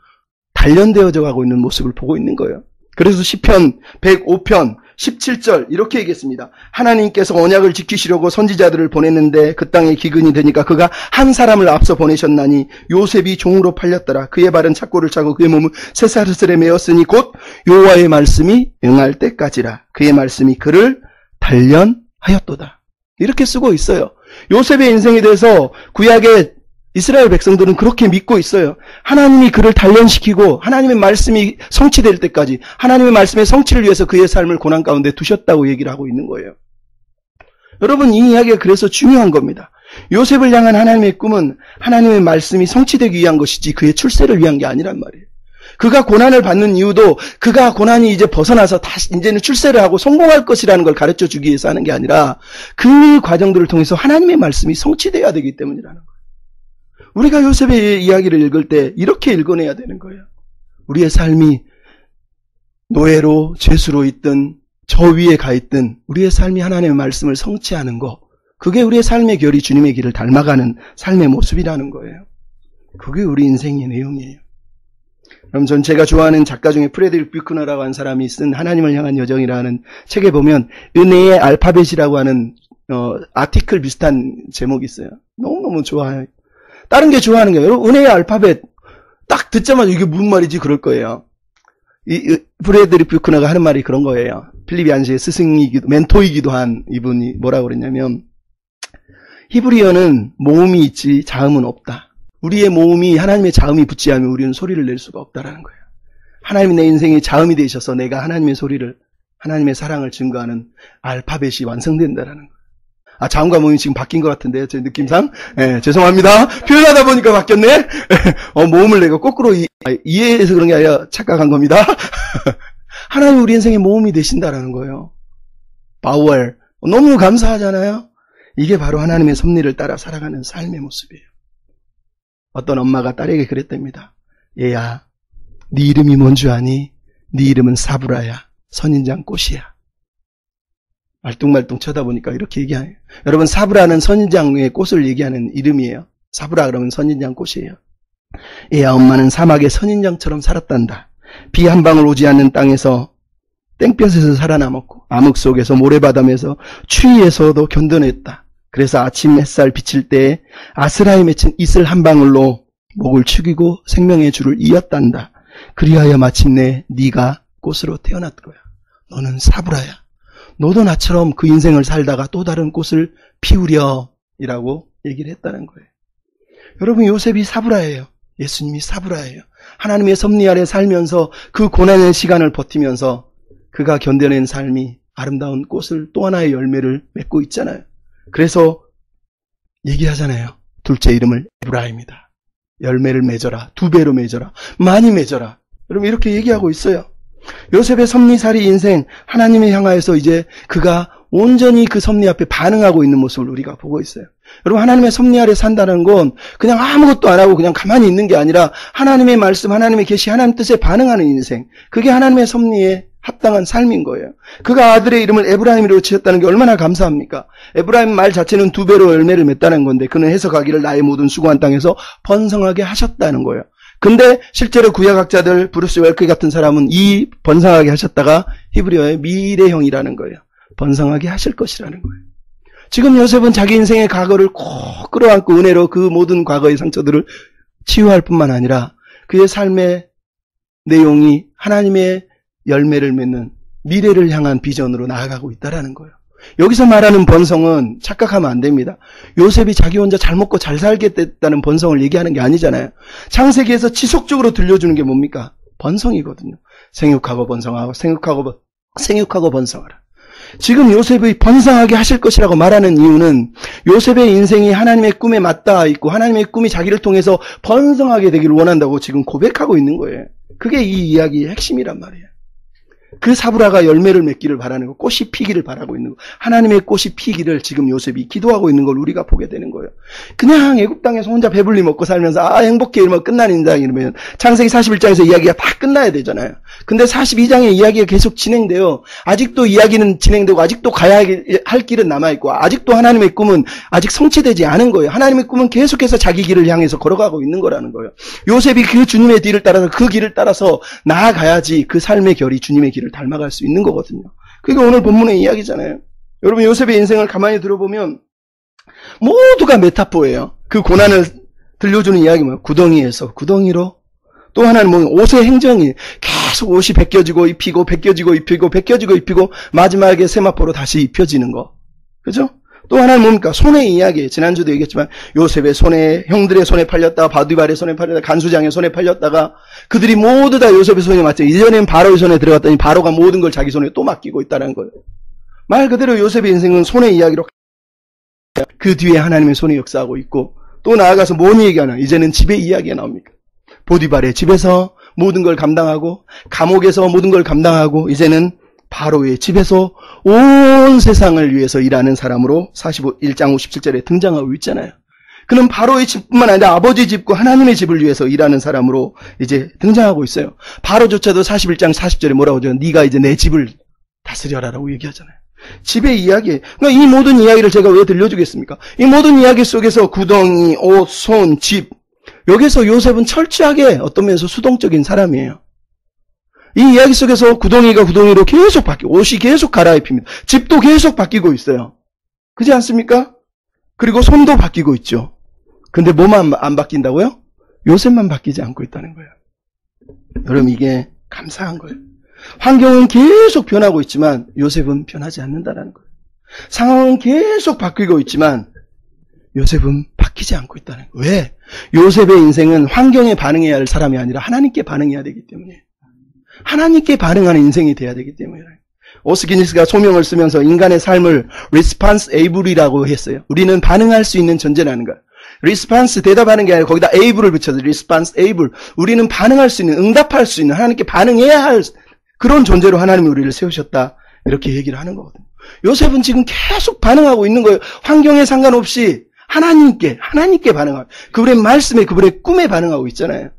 단련되어져 가고 있는 모습을 보고 있는 거예요. 그래서 시편 105편 17절 이렇게 얘기했습니다. 하나님께서 언약을 지키시려고 선지자들을 보냈는데 그 땅에 기근이 되니까 그가 한 사람을 앞서 보내셨나니 요셉이 종으로 팔렸더라. 그의 발은 착고를 차고 그의 몸은 쇠사슬에 매었으니 곧 여호와의 말씀이 응할 때까지라. 그의 말씀이 그를 단련하였도다. 이렇게 쓰고 있어요. 요셉의 인생에 대해서 구약의 이스라엘 백성들은 그렇게 믿고 있어요. 하나님이 그를 단련시키고 하나님의 말씀이 성취될 때까지 하나님의 말씀의 성취를 위해서 그의 삶을 고난 가운데 두셨다고 얘기를 하고 있는 거예요. 여러분, 이 이야기가 그래서 중요한 겁니다. 요셉을 향한 하나님의 꿈은 하나님의 말씀이 성취되기 위한 것이지 그의 출세를 위한 게 아니란 말이에요. 그가 고난을 받는 이유도 그가 고난이 이제 벗어나서 다시 이제는 출세를 하고 성공할 것이라는 걸 가르쳐 주기 위해서 하는 게 아니라 그 과정들을 통해서 하나님의 말씀이 성취되어야 되기 때문이라는 거예요. 우리가 요셉의 이야기를 읽을 때 이렇게 읽어내야 되는 거예요. 우리의 삶이 노예로 죄수로 있든 저 위에 가 있든 우리의 삶이 하나님의 말씀을 성취하는 거, 그게 우리의 삶의 결이 주님의 길을 닮아가는 삶의 모습이라는 거예요. 그게 우리 인생의 내용이에요. 그럼 전 제가 좋아하는 작가 중에 프레드릭 뷰크너라고 하는 사람이 쓴 하나님을 향한 여정이라는 책에 보면 은혜의 알파벳이라고 하는 아티클 비슷한 제목이 있어요. 너무너무 좋아요. 다른 게 좋아하는 게 여러분 은혜의 알파벳 딱 듣자마자 이게 무슨 말이지 그럴 거예요. 이 프레드릭 뷰크너가 하는 말이 그런 거예요. 필립 얀시의 스승이기도 멘토이기도 한 이분이 뭐라고 그랬냐면 히브리어는 모음이 있지 자음은 없다. 우리의 모음이 하나님의 자음이 붙지 않으면 우리는 소리를 낼 수가 없다라는 거예요. 하나님이 내 인생의 자음이 되셔서 내가 하나님의 소리를, 하나님의 사랑을 증거하는 알파벳이 완성된다라는 거예요. 자음과 모음이 지금 바뀐 것 같은데요, 제 느낌상. 죄송합니다. 표현하다 보니까 바뀌었네. 모음을 내가 거꾸로 이해해서 그런 게 아니라 착각한 겁니다. 하나님 우리 인생의 모음이 되신다라는 거예요. 바우엘. 너무 감사하잖아요. 이게 바로 하나님의 섭리를 따라 살아가는 삶의 모습이에요. 어떤 엄마가 딸에게 그랬답니다. 얘야, 네 이름이 뭔 줄 아니? 네 이름은 사브라야. 선인장 꽃이야. 말뚱말뚱 쳐다보니까 이렇게 얘기해요. 여러분, 사브라는 선인장의 꽃을 얘기하는 이름이에요. 사브라 그러면 선인장 꽃이에요. 얘야, 엄마는 사막의 선인장처럼 살았단다. 비 한 방울 오지 않는 땅에서 땡볕에서 살아남았고 암흑 속에서 모래바람에서 추위에서도 견뎌냈다. 그래서 아침 햇살 비칠 때 아스라에 맺힌 이슬 한 방울로 목을 축이고 생명의 줄을 이었단다. 그리하여 마침내 네가 꽃으로 태어났 거야. 너는 사브라야. 너도 나처럼 그 인생을 살다가 또 다른 꽃을 피우려 이라고 얘기를 했다는 거예요. 여러분, 요셉이 사브라예요. 예수님이 사브라예요. 하나님의 섭리 아래 살면서 그 고난의 시간을 버티면서 그가 견뎌낸 삶이 아름다운 꽃을 또 하나의 열매를 맺고 있잖아요. 그래서 얘기하잖아요. 둘째 이름을 에브라임이다. 열매를 맺어라. 2배로 맺어라. 많이 맺어라. 여러분, 이렇게 얘기하고 있어요. 요셉의 섭리살이 인생, 하나님을 향하여서 이제 그가 온전히 그 섭리 앞에 반응하고 있는 모습을 우리가 보고 있어요. 여러분, 하나님의 섭리 아래 산다는 건 그냥 아무것도 안 하고 그냥 가만히 있는 게 아니라 하나님의 말씀, 하나님의 계시, 하나님 뜻에 반응하는 인생. 그게 하나님의 섭리에 합당한 삶인 거예요. 그가 아들의 이름을 에브라임이라고 지었다는 게 얼마나 감사합니까? 에브라임 말 자체는 2배로 열매를 맺다는 건데 그는 해석하기를 나의 모든 수고한 땅에서 번성하게 하셨다는 거예요. 근데 실제로 구약학자들 브루스 웰크 같은 사람은 이 번성하게 하셨다가 히브리어의 미래형이라는 거예요. 번성하게 하실 것이라는 거예요. 지금 요셉은 자기 인생의 과거를 꼭 끌어안고 은혜로 그 모든 과거의 상처들을 치유할 뿐만 아니라 그의 삶의 내용이 하나님의 열매를 맺는 미래를 향한 비전으로 나아가고 있다는 거예요. 여기서 말하는 번성은 착각하면 안 됩니다. 요셉이 자기 혼자 잘 먹고 잘 살게 됐다는 번성을 얘기하는 게 아니잖아요. 창세기에서 지속적으로 들려주는 게 뭡니까? 번성이거든요. 생육하고 번성하고 생육하고 번성하라. 지금 요셉의 번성하게 하실 것이라고 말하는 이유는 요셉의 인생이 하나님의 꿈에 맞닿아 있고 하나님의 꿈이 자기를 통해서 번성하게 되기를 원한다고 지금 고백하고 있는 거예요. 그게 이 이야기의 핵심이란 말이에요. 그 사브라가 열매를 맺기를 바라는 거, 꽃이 피기를 바라고 있는 거, 하나님의 꽃이 피기를 지금 요셉이 기도하고 있는 걸 우리가 보게 되는 거예요. 그냥 애굽 땅에서 혼자 배불리 먹고 살면서 행복해 이러면 끝나는 인장 이러면 창세기 41장에서 이야기가 다 끝나야 되잖아요. 근데 42장의 이야기가 계속 진행돼요. 아직도 이야기는 진행되고 아직도 가야 할 길은 남아있고 아직도 하나님의 꿈은 아직 성취되지 않은 거예요. 하나님의 꿈은 계속해서 자기 길을 향해서 걸어가고 있는 거라는 거예요. 요셉이 그 주님의 뒤를 따라서 그 길을 따라서 나아가야지 그 삶의 결이 주님의 길을 닮아갈 수 있는 거거든요. 그게 오늘 본문의 이야기잖아요. 여러분 요셉의 인생을 가만히 들어보면 모두가 메타포예요. 그 고난을 들려주는 이야기 뭐예요? 구덩이에서 구덩이로 또 하나는 뭐 옷의 행정이 계속 옷이 벗겨지고 입히고 벗겨지고 입히고 벗겨지고 입히고 마지막에 세마포로 다시 입혀지는 거. 그죠? 또 하나는 뭡니까? 손의 이야기. 지난주도 얘기했지만 요셉의 손에 형들의 손에 팔렸다가 바디발의 손에 팔렸다가 간수장의 손에 팔렸다가 그들이 모두 다 요셉의 손에 맞죠. 이전엔 바로의 손에 들어갔더니 바로가 모든 걸 자기 손에 또 맡기고 있다는 거예요. 말 그대로 요셉의 인생은 손의 이야기로 그 뒤에 하나님의 손이 역사하고 있고 또 나아가서 뭔 얘기하나? 이제는 집의 이야기가 나옵니다. 보디발의 집에서 모든 걸 감당하고 감옥에서 모든 걸 감당하고 이제는 바로의 집에서 온 세상을 위해서 일하는 사람으로 1장 57절에 등장하고 있잖아요. 그는 바로의 집뿐만 아니라 아버지 집과 하나님의 집을 위해서 일하는 사람으로 이제 등장하고 있어요. 바로조차도 41장 40절에 뭐라고 하죠? 네가 이제 내 집을 다스려라라고 얘기하잖아요. 집의 이야기. 그러니까 이 모든 이야기를 제가 왜 들려주겠습니까? 이 모든 이야기 속에서 구덩이, 옷, 손, 집. 여기서 요셉은 철저하게 어떤 면에서 수동적인 사람이에요. 이 이야기 속에서 구덩이가 구덩이로 계속 바뀌고 옷이 계속 갈아입힙니다. 집도 계속 바뀌고 있어요. 그렇지 않습니까? 그리고 손도 바뀌고 있죠. 근데 뭐만 안 바뀐다고요? 요셉만 바뀌지 않고 있다는 거예요. 여러분 이게 감사한 거예요. 환경은 계속 변하고 있지만 요셉은 변하지 않는다는 거예요. 상황은 계속 바뀌고 있지만 요셉은 바뀌지 않고 있다는 거예요. 왜? 요셉의 인생은 환경에 반응해야 할 사람이 아니라 하나님께 반응해야 되기 때문에 하나님께 반응하는 인생이 돼야 되기 때문에 오스기니스가 소명을 쓰면서 인간의 삶을 response able이라고 했어요. 우리는 반응할 수 있는 존재라는 거예요. response 대답하는 게 아니라 거기다 able을 붙여서 response able. 우리는 반응할 수 있는, 응답할 수 있는, 하나님께 반응해야 할 그런 존재로 하나님이 우리를 세우셨다. 이렇게 얘기를 하는 거거든요. 요셉은 지금 계속 반응하고 있는 거예요. 환경에 상관없이 하나님께 반응하고 그분의 말씀에 그분의 꿈에 반응하고 있잖아요.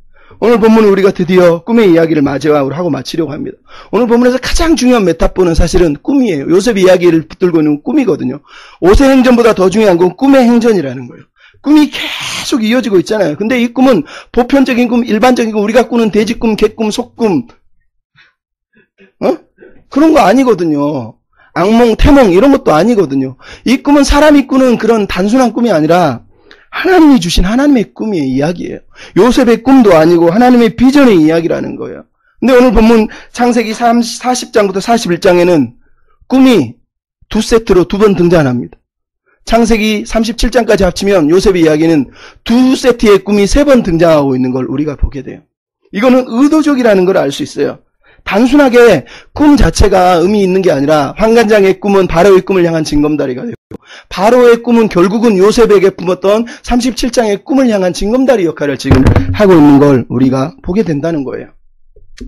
오늘 본문은 우리가 드디어 꿈의 이야기를 마지막으로 하고 마치려고 합니다. 오늘 본문에서 가장 중요한 메타포는 사실은 꿈이에요. 요셉의 이야기를 붙들고 있는 꿈이거든요. 옷의 행전보다 더 중요한 건 꿈의 행전이라는 거예요. 꿈이 계속 이어지고 있잖아요. 근데 이 꿈은 보편적인 꿈, 일반적인 꿈, 우리가 꾸는 돼지꿈, 개꿈, 속꿈 그런 거 아니거든요. 악몽, 태몽 이런 것도 아니거든요. 이 꿈은 사람이 꾸는 그런 단순한 꿈이 아니라 하나님이 주신 하나님의 꿈의 이야기예요. 요셉의 꿈도 아니고 하나님의 비전의 이야기라는 거예요. 근데 오늘 본문 창세기 40장부터 41장에는 꿈이 두 세트로 두 번 등장합니다. 창세기 37장까지 합치면 요셉의 이야기는 두 세트의 꿈이 세 번 등장하고 있는 걸 우리가 보게 돼요. 이거는 의도적이라는 걸 알 수 있어요. 단순하게 꿈 자체가 의미 있는 게 아니라 환관장의 꿈은 바로의 꿈을 향한 징검다리가 되고 바로의 꿈은 결국은 요셉에게 품었던 37장의 꿈을 향한 징검다리 역할을 지금 하고 있는 걸 우리가 보게 된다는 거예요.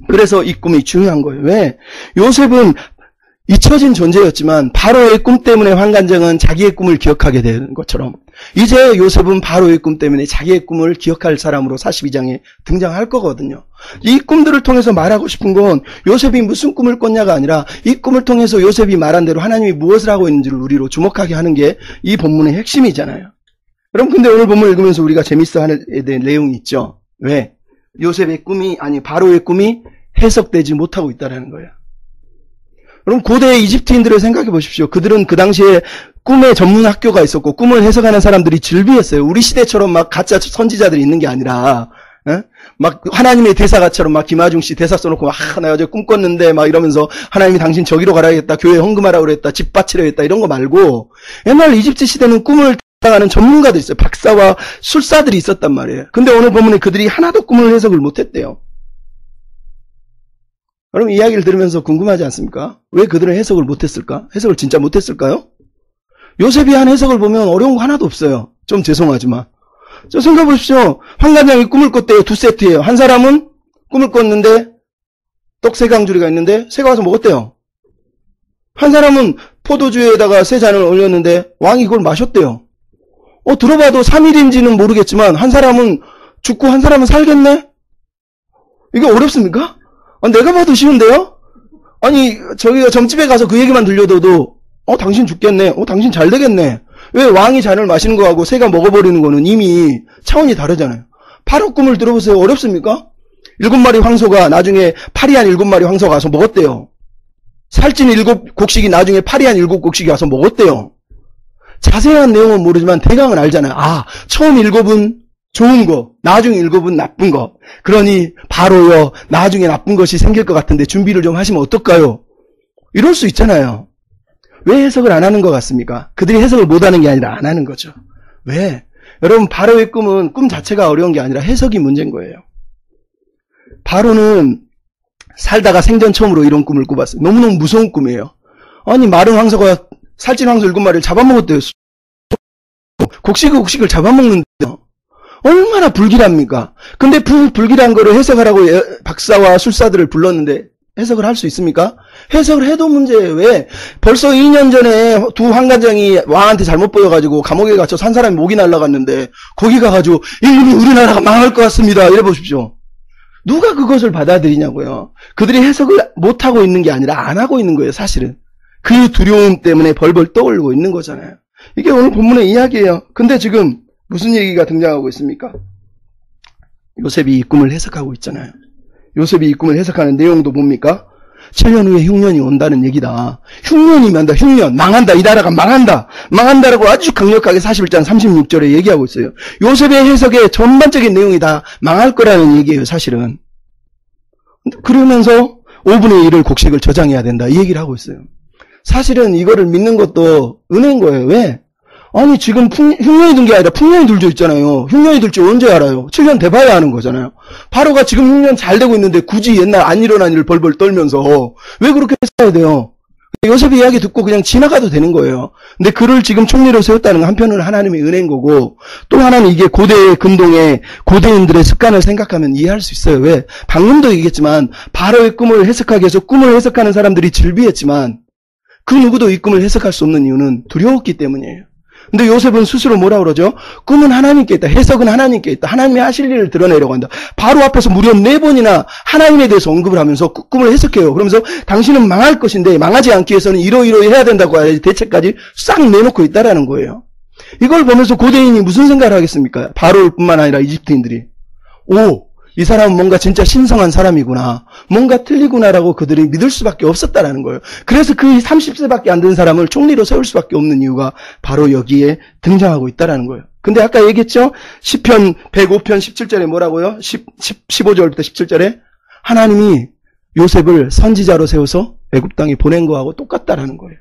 그래서 이 꿈이 중요한 거예요. 왜? 요셉은 잊혀진 존재였지만 바로의 꿈 때문에 환관장은 자기의 꿈을 기억하게 되는 것처럼 이제 요셉은 바로의 꿈 때문에 자기의 꿈을 기억할 사람으로 42장에 등장할 거거든요. 이 꿈들을 통해서 말하고 싶은 건 요셉이 무슨 꿈을 꿨냐가 아니라 이 꿈을 통해서 요셉이 말한 대로 하나님이 무엇을 하고 있는지를 우리로 주목하게 하는 게 이 본문의 핵심이잖아요. 여러분 근데 오늘 본문 읽으면서 우리가 재밌어 하는 내용이 있죠. 왜? 요셉의 꿈이 아니 바로의 꿈이 해석되지 못하고 있다는 거예요. 여러분 고대 이집트인들을 생각해 보십시오. 그들은 그 당시에 꿈의 전문 학교가 있었고 꿈을 해석하는 사람들이 즐비했어요. 우리 시대처럼 막 가짜 선지자들이 있는 게 아니라 막 하나님의 대사가처럼 막 김하중 씨 대사 써놓고 나 어제 꿈 꿨는데 막 이러면서 하나님이 당신 저기로 가라겠다, 교회 헌금하라고 그랬다, 집 바치려 했다 이런 거 말고 옛날 이집트 시대는 꿈을 해석하는 전문가들이 있어요. 박사와 술사들이 있었단 말이에요. 근데 오늘 보면 그들이 하나도 꿈을 해석을 못했대요. 여러분 이야기를 들으면서 궁금하지 않습니까? 왜 그들은 해석을 못했을까? 해석을 진짜 못했을까요? 요셉이 한 해석을 보면 어려운 거 하나도 없어요. 좀 죄송하지만. 저 생각해 보십시오. 환관장이 꿈을 꿨대요. 두 세트예요. 한 사람은 꿈을 꿨는데 떡 세 강주리가 있는데 새가 와서 먹었대요. 한 사람은 포도주에다가 세 잔을 올렸는데 왕이 그걸 마셨대요. 들어봐도 3일인지는 모르겠지만 한 사람은 죽고 한 사람은 살겠네? 이게 어렵습니까? 내가 봐도 쉬운데요? 아니 저기가 점집에 가서 그 얘기만 들려도 당신 죽겠네. 당신 잘 되겠네. 왜 왕이 잔을 마시는 거하고 새가 먹어버리는 거는 이미 차원이 다르잖아요. 바로 꿈을 들어보세요. 어렵습니까? 7마리 황소가 나중에 파리한 7마리 황소가 와서 먹었대요. 살찐 7곡식이 나중에 파리한 7곡식이 와서 먹었대요. 자세한 내용은 모르지만 대강은 알잖아요. 처음 7은 좋은 거, 나중에 7은 나쁜 거. 그러니 바로요, 나중에 나쁜 것이 생길 것 같은데 준비를 좀 하시면 어떨까요? 이럴 수 있잖아요. 왜 해석을 안 하는 것 같습니까? 그들이 해석을 못하는 게 아니라 안 하는 거죠. 왜? 여러분 바로의 꿈은 꿈 자체가 어려운 게 아니라 해석이 문제인 거예요. 바로는 살다가 생전 처음으로 이런 꿈을 꿔봤어요. 너무너무 무서운 꿈이에요. 아니 마른 황소가 살찐 황소 7마리를 잡아먹었대요. 곡식을 잡아먹는데요. 얼마나 불길합니까? 근데 불길한 거를 해석하라고 박사와 술사들을 불렀는데 해석을 할 수 있습니까? 해석을 해도 문제예요. 왜? 벌써 2년 전에 두 환관장이 왕한테 잘못 보여가지고 감옥에 갇혀서 한 사람이 목이 날아갔는데 거기 가가지고 이놈이 우리나라가 망할 것 같습니다. 이래 보십시오. 누가 그것을 받아들이냐고요. 그들이 해석을 못하고 있는 게 아니라 안 하고 있는 거예요. 사실은. 그 두려움 때문에 벌벌 떠올리고 있는 거잖아요. 이게 오늘 본문의 이야기예요. 근데 지금 무슨 얘기가 등장하고 있습니까? 요셉이 이 꿈을 해석하고 있잖아요. 요셉이 이 꿈을 해석하는 내용도 뭡니까? 7년 후에 흉년이 온다는 얘기다. 흉년이 난다. 흉년. 망한다. 이 나라가 망한다. 망한다라고 아주 강력하게 41장 36절에 얘기하고 있어요. 요셉의 해석의 전반적인 내용이 다 망할 거라는 얘기예요. 사실은. 그러면서 5분의 1을 곡식을 저장해야 된다. 이 얘기를 하고 있어요. 사실은 이거를 믿는 것도 은혜인 거예요. 왜? 아니 지금 흉년이 든 게 아니라 풍년이 들져 있잖아요. 흉년이 들지 언제 알아요? 7년 돼봐야 하는 거잖아요. 바로가 지금 흉년 잘 되고 있는데 굳이 옛날 안 일어난 일을 벌벌 떨면서 왜 그렇게 했어야 돼요? 요셉의 이야기 듣고 그냥 지나가도 되는 거예요. 근데 그를 지금 총리로 세웠다는 건 한편으로는 하나님의 은혜인 거고 또 하나는 이게 고대의 근동의 고대인들의 습관을 생각하면 이해할 수 있어요. 왜? 방금도 얘기했지만 바로의 꿈을 해석하기 위해서 꿈을 해석하는 사람들이 즐비했지만 그 누구도 이 꿈을 해석할 수 없는 이유는 두려웠기 때문이에요. 근데 요셉은 스스로 뭐라 그러죠? 꿈은 하나님께 있다. 해석은 하나님께 있다. 하나님이 하실 일을 드러내려고 한다. 바로 앞에서 무려 4번이나 하나님에 대해서 언급을 하면서 꿈을 해석해요. 그러면서 당신은 망할 것인데 망하지 않기 위해서는 이러이러히 해야 된다고 해야지 대책까지 싹 내놓고 있다라는 거예요. 이걸 보면서 고대인이 무슨 생각을 하겠습니까? 바로일 뿐만 아니라 이집트인들이. 이 사람은 뭔가 진짜 신성한 사람이구나. 뭔가 틀리구나라고 그들이 믿을 수밖에 없었다라는 거예요. 그래서 그 30세밖에 안 된 사람을 총리로 세울 수밖에 없는 이유가 바로 여기에 등장하고 있다라는 거예요. 근데 아까 얘기했죠? 시편 105편 17절에 뭐라고요? 15절부터 17절에 하나님이 요셉을 선지자로 세워서 애굽 땅에 보낸 거하고 똑같다라는 거예요.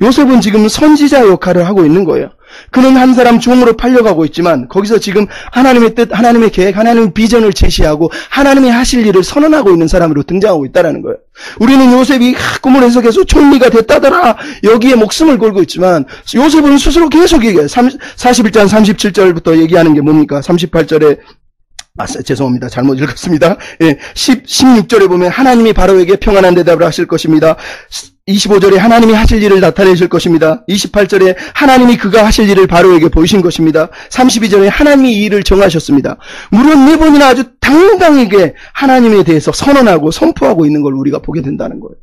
요셉은 지금 선지자 역할을 하고 있는 거예요. 그는 한 사람 종으로 팔려가고 있지만 거기서 지금 하나님의 뜻, 하나님의 계획, 하나님의 비전을 제시하고 하나님이 하실 일을 선언하고 있는 사람으로 등장하고 있다는 거예요. 우리는 요셉이 꿈을 해석해서 총리가 됐다더라 여기에 목숨을 걸고 있지만 요셉은 스스로 계속 얘기해요. 41장 37절부터 얘기하는 게 뭡니까? 38절에 죄송합니다. 잘못 읽었습니다. 16절에 보면 하나님이 바로에게 평안한 대답을 하실 것입니다. 25절에 하나님이 하실 일을 나타내실 것입니다. 28절에 하나님이 그가 하실 일을 바로에게 보이신 것입니다. 32절에 하나님이 이 일을 정하셨습니다. 무려 4번이나 아주 당당하게 하나님에 대해서 선언하고 선포하고 있는 걸 우리가 보게 된다는 거예요.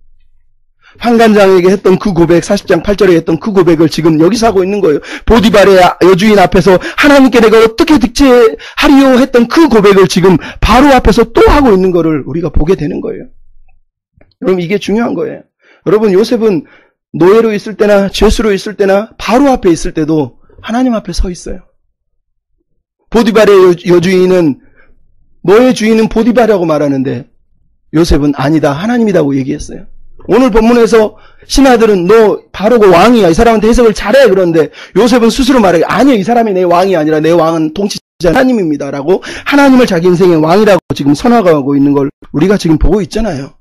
환관장에게 했던 그 고백, 40장 8절에 했던 그 고백을 지금 여기서 하고 있는 거예요. 보디발의 여주인 앞에서 하나님께 내가 어떻게 득제하리요 했던 그 고백을 지금 바로 앞에서 또 하고 있는 거를 우리가 보게 되는 거예요. 여러분 이게 중요한 거예요. 여러분 요셉은 노예로 있을 때나 죄수로 있을 때나 바로 앞에 있을 때도 하나님 앞에 서 있어요. 보디발의 여주인은 너의 주인은 보디발이라고 말하는데 요셉은 아니다 하나님이라고 얘기했어요. 오늘 본문에서 신하들은 너 바로가 왕이야. 이 사람한테 해석을 잘해. 그런데 요셉은 스스로 말해. 아니요. 이 사람이 내 왕이 아니라 내 왕은 통치자 하나님입니다. 라고 하나님을 자기 인생의 왕이라고 지금 선언하고 있는 걸 우리가 지금 보고 있잖아요.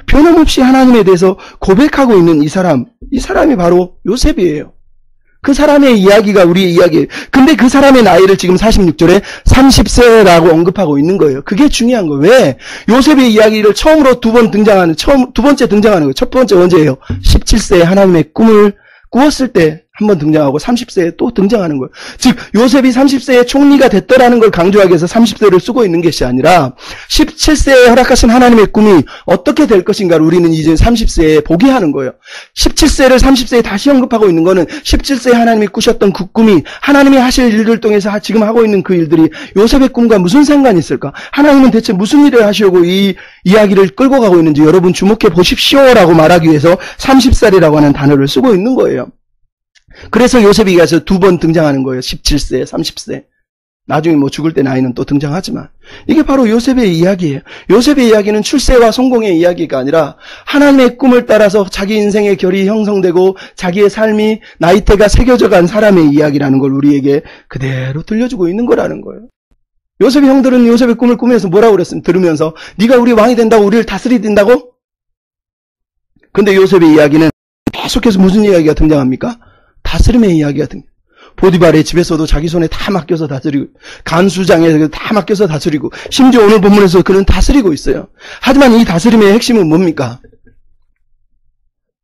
변함없이 하나님에 대해서 고백하고 있는 이 사람이 바로 요셉이에요. 그 사람의 이야기가 우리의 이야기예요. 근데 그 사람의 나이를 지금 46절에 30세라고 언급하고 있는 거예요. 그게 중요한 거예요. 왜? 요셉의 이야기를 처음으로 두 번째 등장하는 거예요. 첫 번째 언제예요? 17세에 하나님의 꿈을 꾸었을 때 한 번 등장하고 30세에 또 등장하는 거예요. 즉 요셉이 30세에 총리가 됐더라는 걸 강조하기 위해서 30세를 쓰고 있는 것이 아니라 17세에 허락하신 하나님의 꿈이 어떻게 될 것인가를 우리는 이제 30세에 보게 하는 거예요. 17세를 30세에 다시 언급하고 있는 거는 17세에 하나님이 꾸셨던 그 꿈이 하나님이 하실 일들 통해서 지금 하고 있는 그 일들이 요셉의 꿈과 무슨 상관이 있을까? 하나님은 대체 무슨 일을 하시려고 이 이야기를 끌고 가고 있는지 여러분 주목해 보십시오라고 말하기 위해서 30살이라고 하는 단어를 쓰고 있는 거예요. 그래서 요셉이 가서 두 번 등장하는 거예요. 17세, 30세. 나중에 뭐 죽을 때 나이는 또 등장하지만 이게 바로 요셉의 이야기예요. 요셉의 이야기는 출세와 성공의 이야기가 아니라 하나님의 꿈을 따라서 자기 인생의 결이 형성되고 자기의 삶이 나이테가 새겨져 간 사람의 이야기라는 걸 우리에게 그대로 들려주고 있는 거라는 거예요. 요셉의 형들은 요셉의 꿈을 꾸면서 뭐라고 그랬습니까? 들으면서 네가 우리 왕이 된다고 우리를 다스리된다고? 근데 요셉의 이야기는 계속해서 무슨 이야기가 등장합니까? 다스림의 이야기가 등장해요. 보디발의 집에서도 자기 손에 다 맡겨서 다스리고 간수장에서 다 맡겨서 다스리고 심지어 오늘 본문에서 그는 다스리고 있어요. 하지만 이 다스림의 핵심은 뭡니까?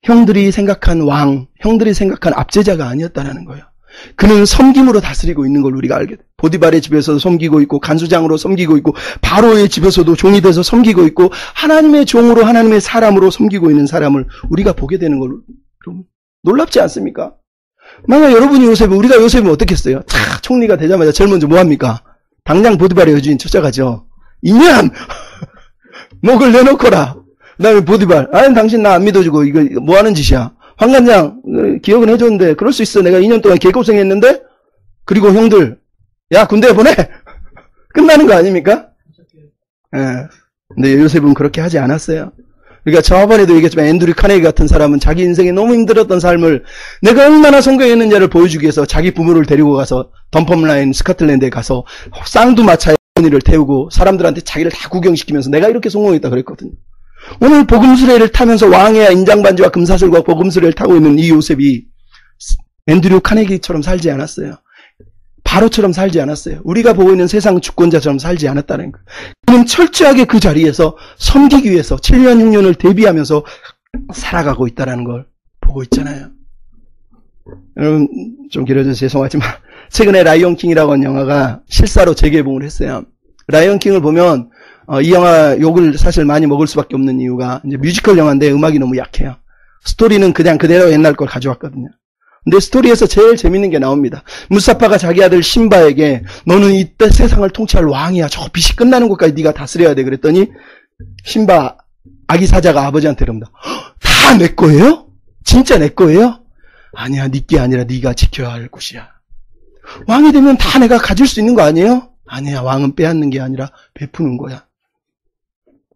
형들이 생각한 왕, 형들이 생각한 압제자가 아니었다는 거예요. 그는 섬김으로 다스리고 있는 걸 우리가 알게 돼요. 보디발의 집에서도 섬기고 있고 간수장으로 섬기고 있고 바로의 집에서도 종이 돼서 섬기고 있고 하나님의 종으로 하나님의 사람으로 섬기고 있는 사람을 우리가 보게 되는 걸 놀랍지 않습니까? 만약 여러분이 우리가 요셉이면 어떻게 했어요? 총리가 되자마자 제일 먼저 뭐 합니까? 당장 보디발의 여주인 찾아가죠. 이년! 목을 내놓거라. 그 다음에 보디발. 아니, 당신 나 안 믿어주고, 이거 뭐 하는 짓이야? 황관장, 기억은 해줬는데, 그럴 수 있어. 내가 2년 동안 개고생했는데? 그리고 형들, 야, 군대에 보내! 끝나는 거 아닙니까? 예. 근데 요셉은 그렇게 하지 않았어요. 그러니까 저번에도 얘기했지만 앤드류 카네기 같은 사람은 자기 인생에 너무 힘들었던 삶을 내가 얼마나 성공했는지를 보여주기 위해서 자기 부모를 데리고 가서 덤펌라인 스코틀랜드에 가서 쌍두마차에 를 태우고 사람들한테 자기를 다 구경시키면서 내가 이렇게 성공했다 그랬거든요. 오늘 복음수레를 타면서 왕의 인장반지와 금사슬과 복음수레를 타고 있는 이 요셉이 앤드류 카네기처럼 살지 않았어요. 바로처럼 살지 않았어요. 우리가 보고 있는 세상 주권자처럼 살지 않았다는 거예요. 그는 철저하게 그 자리에서 섬기기 위해서 7년 6년을 대비하면서 살아가고 있다는 걸 보고 있잖아요. 여러분 좀 길어져서 죄송하지만 최근에 라이언킹이라고 하는 영화가 실사로 재개봉을 했어요. 라이언킹을 보면 이 영화 욕을 사실 많이 먹을 수밖에 없는 이유가 이제 뮤지컬 영화인데 음악이 너무 약해요. 스토리는 그냥 그대로 옛날 걸 가져왔거든요. 근데 스토리에서 제일 재밌는 게 나옵니다. 무사파가 자기 아들 신바에게 너는 이때 세상을 통치할 왕이야. 저 빛이 끝나는 것까지 네가 다스려야 돼. 그랬더니 신바 아기 사자가 아버지한테 그럽니다. 다 내 거예요? 진짜 내 거예요? 아니야. 네 게 아니라 네가 지켜야 할 곳이야. 왕이 되면 다 내가 가질 수 있는 거 아니에요? 아니야. 왕은 빼앗는 게 아니라 베푸는 거야.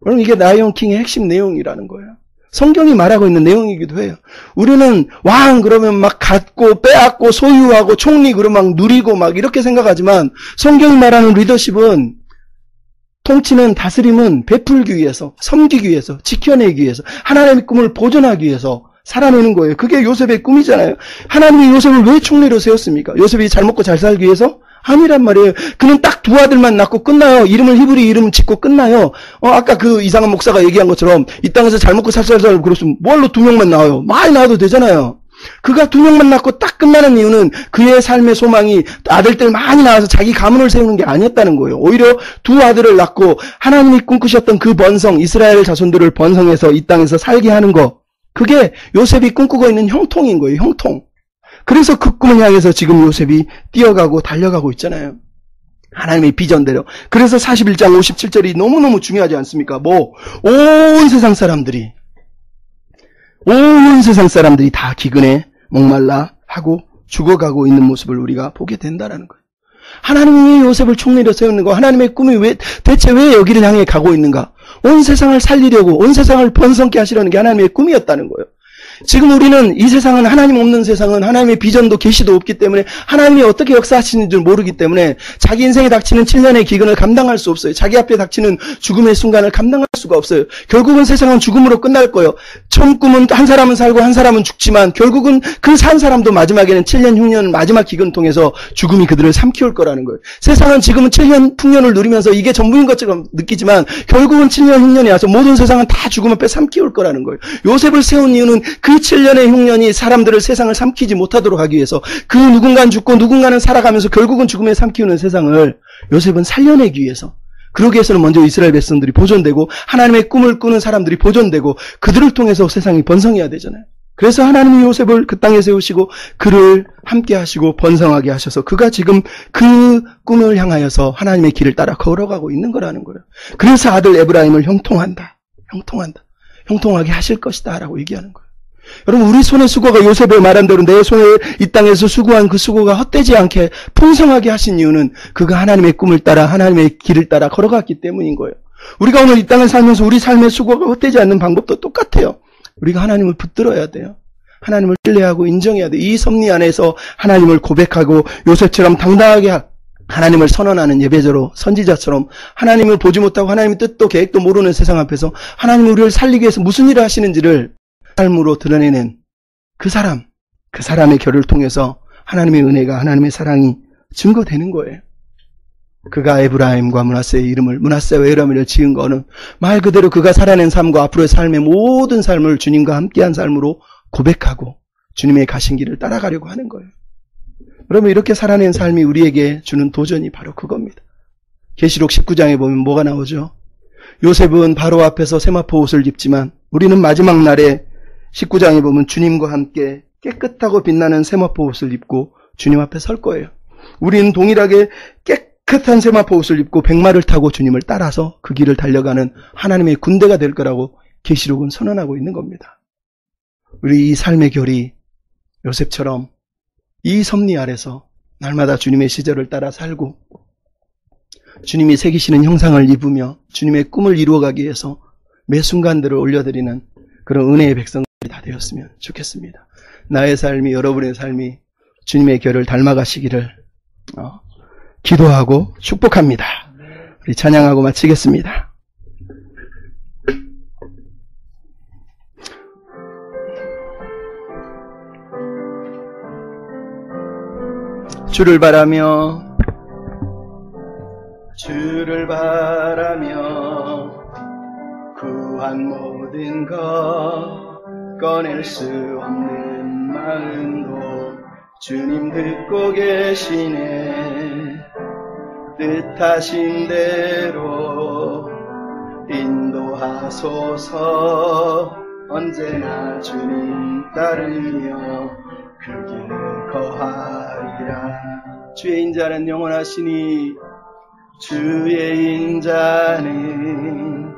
그럼 이게 라이언킹의 핵심 내용이라는 거예요. 성경이 말하고 있는 내용이기도 해요. 우리는 왕 그러면 막 갖고 빼앗고 소유하고 총리 그러면 막 누리고 막 이렇게 생각하지만 성경이 말하는 리더십은 통치는 다스림은 베풀기 위해서 섬기기 위해서 지켜내기 위해서 하나님의 꿈을 보존하기 위해서 살아내는 거예요. 그게 요셉의 꿈이잖아요. 하나님이 요셉을 왜 총리로 세웠습니까? 요셉이 잘 먹고 잘 살기 위해서? 아니란 말이에요. 그는 딱 두 아들만 낳고 끝나요. 이름을 히브리 이름 짓고 끝나요. 아까 그 이상한 목사가 얘기한 것처럼 이 땅에서 잘 먹고 살살 그랬으면 뭘로 2명만 낳아요. 많이 낳아도 되잖아요. 그가 2명만 낳고 딱 끝나는 이유는 그의 삶의 소망이 아들들 많이 낳아서 자기 가문을 세우는 게 아니었다는 거예요. 오히려 두 아들을 낳고 하나님이 꿈꾸셨던 그 번성, 이스라엘 자손들을 번성해서 이 땅에서 살게 하는 거. 그게 요셉이 꿈꾸고 있는 형통인 거예요. 형통. 그래서 그 꿈을 향해서 지금 요셉이 뛰어가고 달려가고 있잖아요. 하나님의 비전대로. 그래서 41장 57절이 너무너무 중요하지 않습니까? 온 세상 사람들이 다 기근에 목말라 하고 죽어가고 있는 모습을 우리가 보게 된다는 거예요. 하나님이 요셉을 총리로 세우는 거, 하나님의 꿈이 대체 왜 여기를 향해 가고 있는가? 온 세상을 살리려고, 온 세상을 번성케 하시려는 게 하나님의 꿈이었다는 거예요. 지금 우리는 이 세상은 하나님 없는 세상은 하나님의 비전도 계시도 없기 때문에 하나님이 어떻게 역사하시는지 모르기 때문에 자기 인생에 닥치는 7년의 기근을 감당할 수 없어요. 자기 앞에 닥치는 죽음의 순간을 감당할 수가 없어요. 결국은 세상은 죽음으로 끝날 거예요. 처음 꿈은 한 사람은 살고 한 사람은 죽지만 결국은 그 산 사람도 마지막에는 7년 흉년 마지막 기근을 통해서 죽음이 그들을 삼키울 거라는 거예요. 세상은 지금은 7년 흉년을 누리면서 이게 전부인 것처럼 느끼지만 결국은 7년 흉년이 와서 모든 세상은 다 죽음을 빼삼키울 거라는 거예요. 요셉을 세운 이유는 그 7년의 흉년이 사람들을 세상을 삼키지 못하도록 하기 위해서 그 누군가는 죽고 누군가는 살아가면서 결국은 죽음에 삼키우는 세상을 요셉은 살려내기 위해서 그러기 위해서는 먼저 이스라엘 백성들이 보존되고 하나님의 꿈을 꾸는 사람들이 보존되고 그들을 통해서 세상이 번성해야 되잖아요. 그래서 하나님이 요셉을 그 땅에 세우시고 그를 함께 하시고 번성하게 하셔서 그가 지금 그 꿈을 향하여서 하나님의 길을 따라 걸어가고 있는 거라는 거예요. 그래서 아들 에브라임을 형통하게 하실 것이다 라고 얘기하는 거예요. 여러분 우리 손의 수고가 요셉의 말한 대로 내 손에 이 땅에서 수고한 그 수고가 헛되지 않게 풍성하게 하신 이유는 그가 하나님의 꿈을 따라 하나님의 길을 따라 걸어갔기 때문인 거예요. 우리가 오늘 이 땅을 살면서 우리 삶의 수고가 헛되지 않는 방법도 똑같아요. 우리가 하나님을 붙들어야 돼요. 하나님을 신뢰하고 인정해야 돼요. 이 섭리 안에서 하나님을 고백하고 요셉처럼 당당하게 하나님을 선언하는 예배자로 선지자처럼 하나님을 보지 못하고 하나님의 뜻도 계획도 모르는 세상 앞에서 하나님이 우리를 살리기 위해서 무슨 일을 하시는지를 삶으로 드러내는 그 사람의 결을 통해서 하나님의 은혜가 하나님의 사랑이 증거되는 거예요. 그가 에브라임과 므낫세의 이름을 므낫세와 에라미를 지은 거는 말 그대로 그가 살아낸 삶과 앞으로의 삶의 모든 삶을 주님과 함께한 삶으로 고백하고 주님의 가신 길을 따라가려고 하는 거예요. 여러분 이렇게 살아낸 삶이 우리에게 주는 도전이 바로 그겁니다. 계시록 19장에 보면 뭐가 나오죠? 요셉은 바로 앞에서 세마포 옷을 입지만 우리는 마지막 날에 19장에 보면 주님과 함께 깨끗하고 빛나는 세마포 옷을 입고 주님 앞에 설 거예요. 우리는 동일하게 깨끗한 세마포 옷을 입고 백마를 타고 주님을 따라서 그 길을 달려가는 하나님의 군대가 될 거라고 계시록은 선언하고 있는 겁니다. 우리 이 삶의 결이 요셉처럼 이 섭리 아래서 날마다 주님의 시절을 따라 살고 주님이 새기시는 형상을 입으며 주님의 꿈을 이루어가기 위해서 매 순간들을 올려드리는 그런 은혜의 백성들이 다 되었으면 좋겠습니다. 나의 삶이 여러분의 삶이 주님의 결을 닮아가시기를 기도하고 축복합니다. 우리 찬양하고 마치겠습니다. 주를 바라며 구한 모든 것 꺼낼 수 없는 마음도 주님 듣고 계시네. 뜻하신 대로 인도하소서. 언제나 주님 따르며 그 길을 거하리라. 주의 인자는 영원하시니 주의 인자는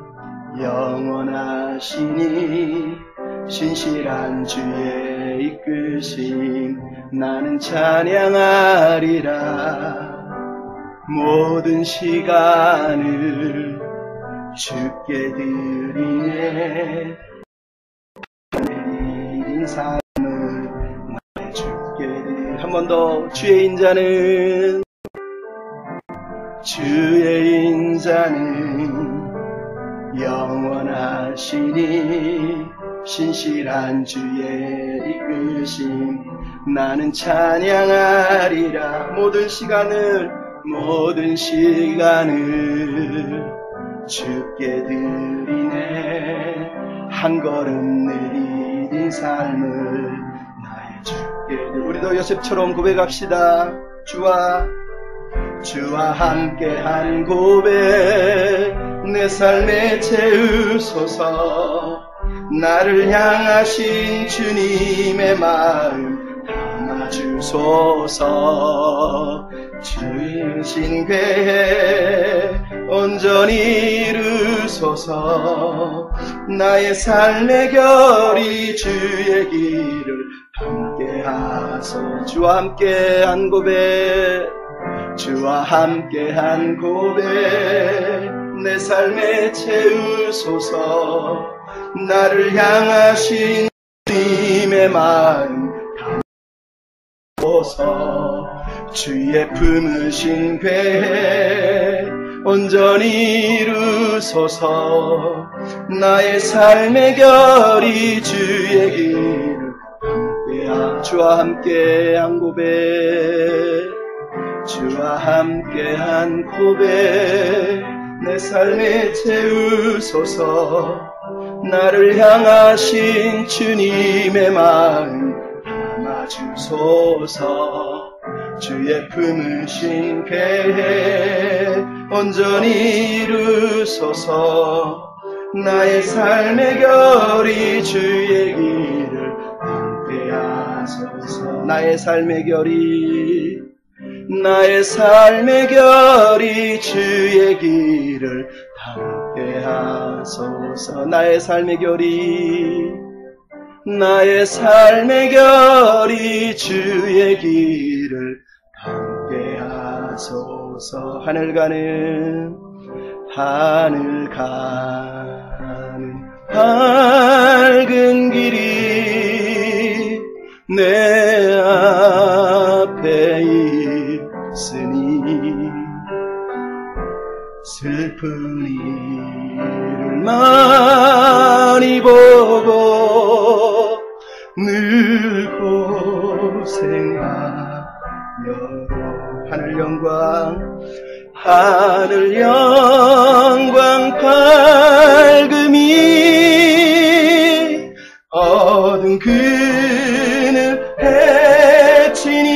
영원하시니 신실한 주의 이끄심 나는 찬양하리라. 모든 시간을 주께 드리네. 내린 삶을 나의 주께 드리네. 한 번 더. 주의 인자는 영원하시니 신실한 주의 이끄심 나는 찬양하리라. 모든 시간을 주께 드리네. 한 걸음 내디딘 삶을 나의 주께 드리네. 우리도 요셉처럼 고백합시다. 주와 함께한 고백 내 삶에 채우소서. 나를 향하신 주님의 마음 담아주소서. 주신 계획 온전히 이루소서. 나의 삶의 결이 주의 길을 함께하소. 주와 함께한 고백 내 삶에 채우소서. 나를 향하신 주님 주님의 마음 담아서 주의 품으신 궤 온전히 이루소서. 나의 삶의 결이 주의 길을 함께하 주와 함께한 고백 주와 함께한 고백 내 삶에 채우소서. 나를 향하신 주님의 마음 담아주소서. 주의 품으신 계획 온전히 이루소서. 나의 삶의 결이 주의 길을 함께하소서. 나의 삶의 결이 주의 길을 함께하소서. 나의 삶의 결이 주의 길을 함께하소서. 하늘 가는 밝은 길이 내 앞에 있으니 슬픈 일을 많이 보고 늘 고생하여도 하늘 영광 밝음이 어두운 그늘 해치니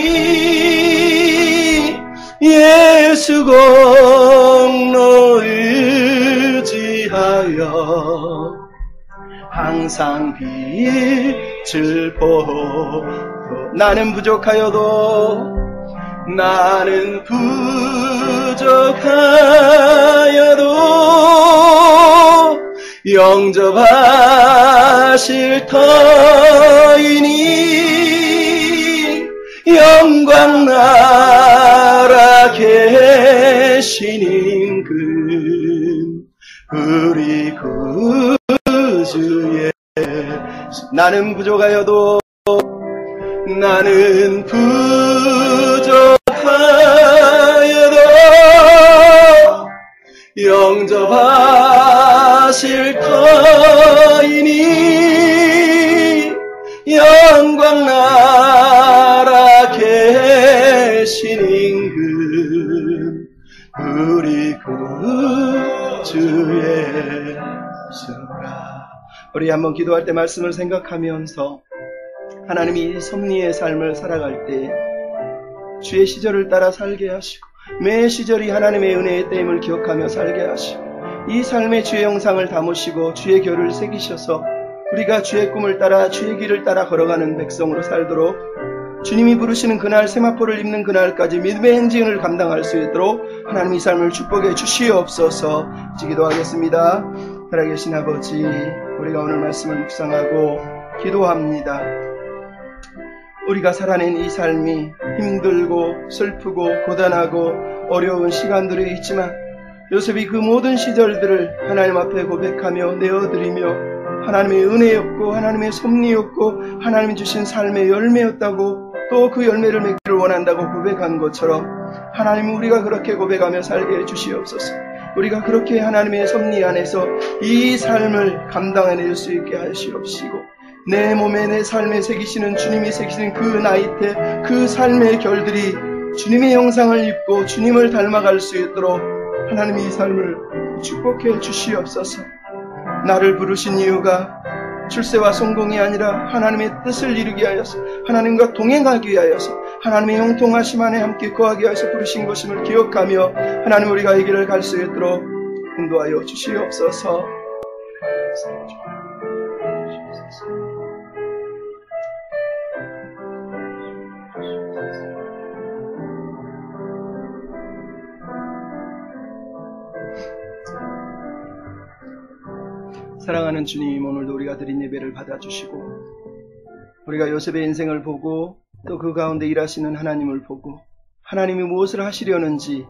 예수 공로 의지하여 항상 빛을 보고 나는 부족하여도 영접하실 터이니 영광 나라 계신 우리 구주의 나는 부족하여도 영접하실 터이니 영광 나라 계신 임금 우리 구주의 수가. 우리 한번 기도할 때 말씀을 생각하면서 하나님이 섭리의 삶을 살아갈 때 주의 시절을 따라 살게 하시고 매 시절이 하나님의 은혜의 때임을 기억하며 살게 하시고 이 삶의 주의 형상을 담으시고 주의 결을 새기셔서 우리가 주의 꿈을 따라 주의 길을 따라 걸어가는 백성으로 살도록 주님이 부르시는 그날 세마포를 입는 그날까지 믿음의 행진을 감당할 수 있도록 하나님 이 삶을 축복해 주시옵소서. 기도하겠습니다. 살아계신 아버지, 우리가 오늘 말씀을 묵상하고 기도합니다. 우리가 살아낸 이 삶이 힘들고 슬프고 고단하고 어려운 시간들이 있지만 요셉이 그 모든 시절들을 하나님 앞에 고백하며 내어드리며 하나님의 은혜였고 하나님의 섭리였고 하나님이 주신 삶의 열매였다고 또 그 열매를 맺기를 원한다고 고백한 것처럼 하나님 우리가 그렇게 고백하며 살게 해주시옵소서. 우리가 그렇게 하나님의 섭리 안에서 이 삶을 감당해낼 수 있게 하시옵시고 내 몸에 내 삶에 새기시는 주님이 새기시는 그 나이 때 그 삶의 결들이 주님의 형상을 입고 주님을 닮아갈 수 있도록 하나님이 이 삶을 축복해 주시옵소서. 나를 부르신 이유가 출세와 성공이 아니라 하나님의 뜻을 이루기 위하여서 하나님과 동행하기 위하여서 하나님의 형통하심 안에 함께 거하기 위하여서 부르신 것임을 기억하며 하나님 우리가 이 길을 갈 수 있도록 인도하여 주시옵소서. 사랑하는 주님, 오늘도 우리가 드린 예배를 받아주시고 우리가 요셉의 인생을 보고 또 그 가운데 일하시는 하나님을 보고 하나님이 무엇을 하시려는지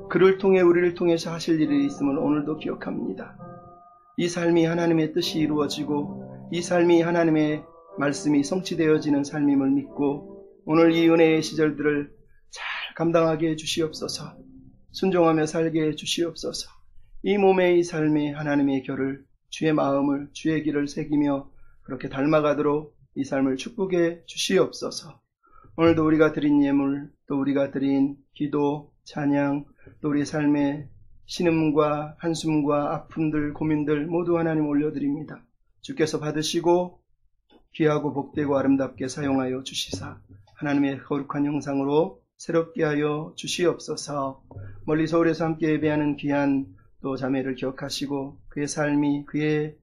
그를 통해 우리를 통해서 하실 일이 있음을 오늘도 기억합니다. 이 삶이 하나님의 뜻이 이루어지고 이 삶이 하나님의 말씀이 성취되어지는 삶임을 믿고 오늘 이 은혜의 시절들을 잘 감당하게 해주시옵소서. 순종하며 살게 해주시옵소서. 이 몸의 이 삶에 하나님의 결을, 주의 마음을, 주의 길을 새기며 그렇게 닮아가도록 이 삶을 축복해 주시옵소서. 오늘도 우리가 드린 예물, 또 우리가 드린 기도, 찬양, 또 우리 삶의 신음과 한숨과 아픔들, 고민들 모두 하나님 올려드립니다. 주께서 받으시고 귀하고 복되고 아름답게 사용하여 주시사 하나님의 거룩한 형상으로 새롭게 하여 주시옵소서. 멀리 서울에서 함께 예배하는 귀한 또 자매를 기억하시고 그의 삶이, 그의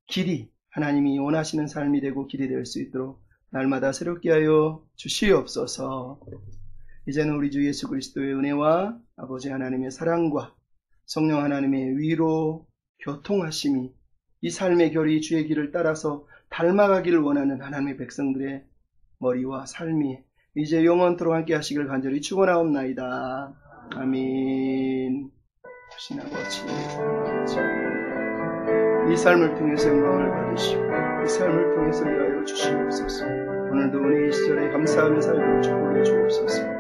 길이 하나님이 원하시는 삶이 되고 길이 될 수 있도록 날마다 새롭게 하여 주시옵소서. 이제는 우리 주 예수 그리스도의 은혜와 아버지 하나님의 사랑과 성령 하나님의 위로 교통하심이 이 삶의 결이 주의 길을 따라서 닮아가기를 원하는 하나님의 백성들의 머리와 삶이 이제 영원토록 함께 하시길 간절히 축원하옵나이다. 아멘. 주신 아버지, 이 삶을 통해서 영광을 받으시고 이 삶을 통해서 일하여 주시옵소서. 오늘도 은혜의 시절에 감사하며 살도록 축복해 주옵소서.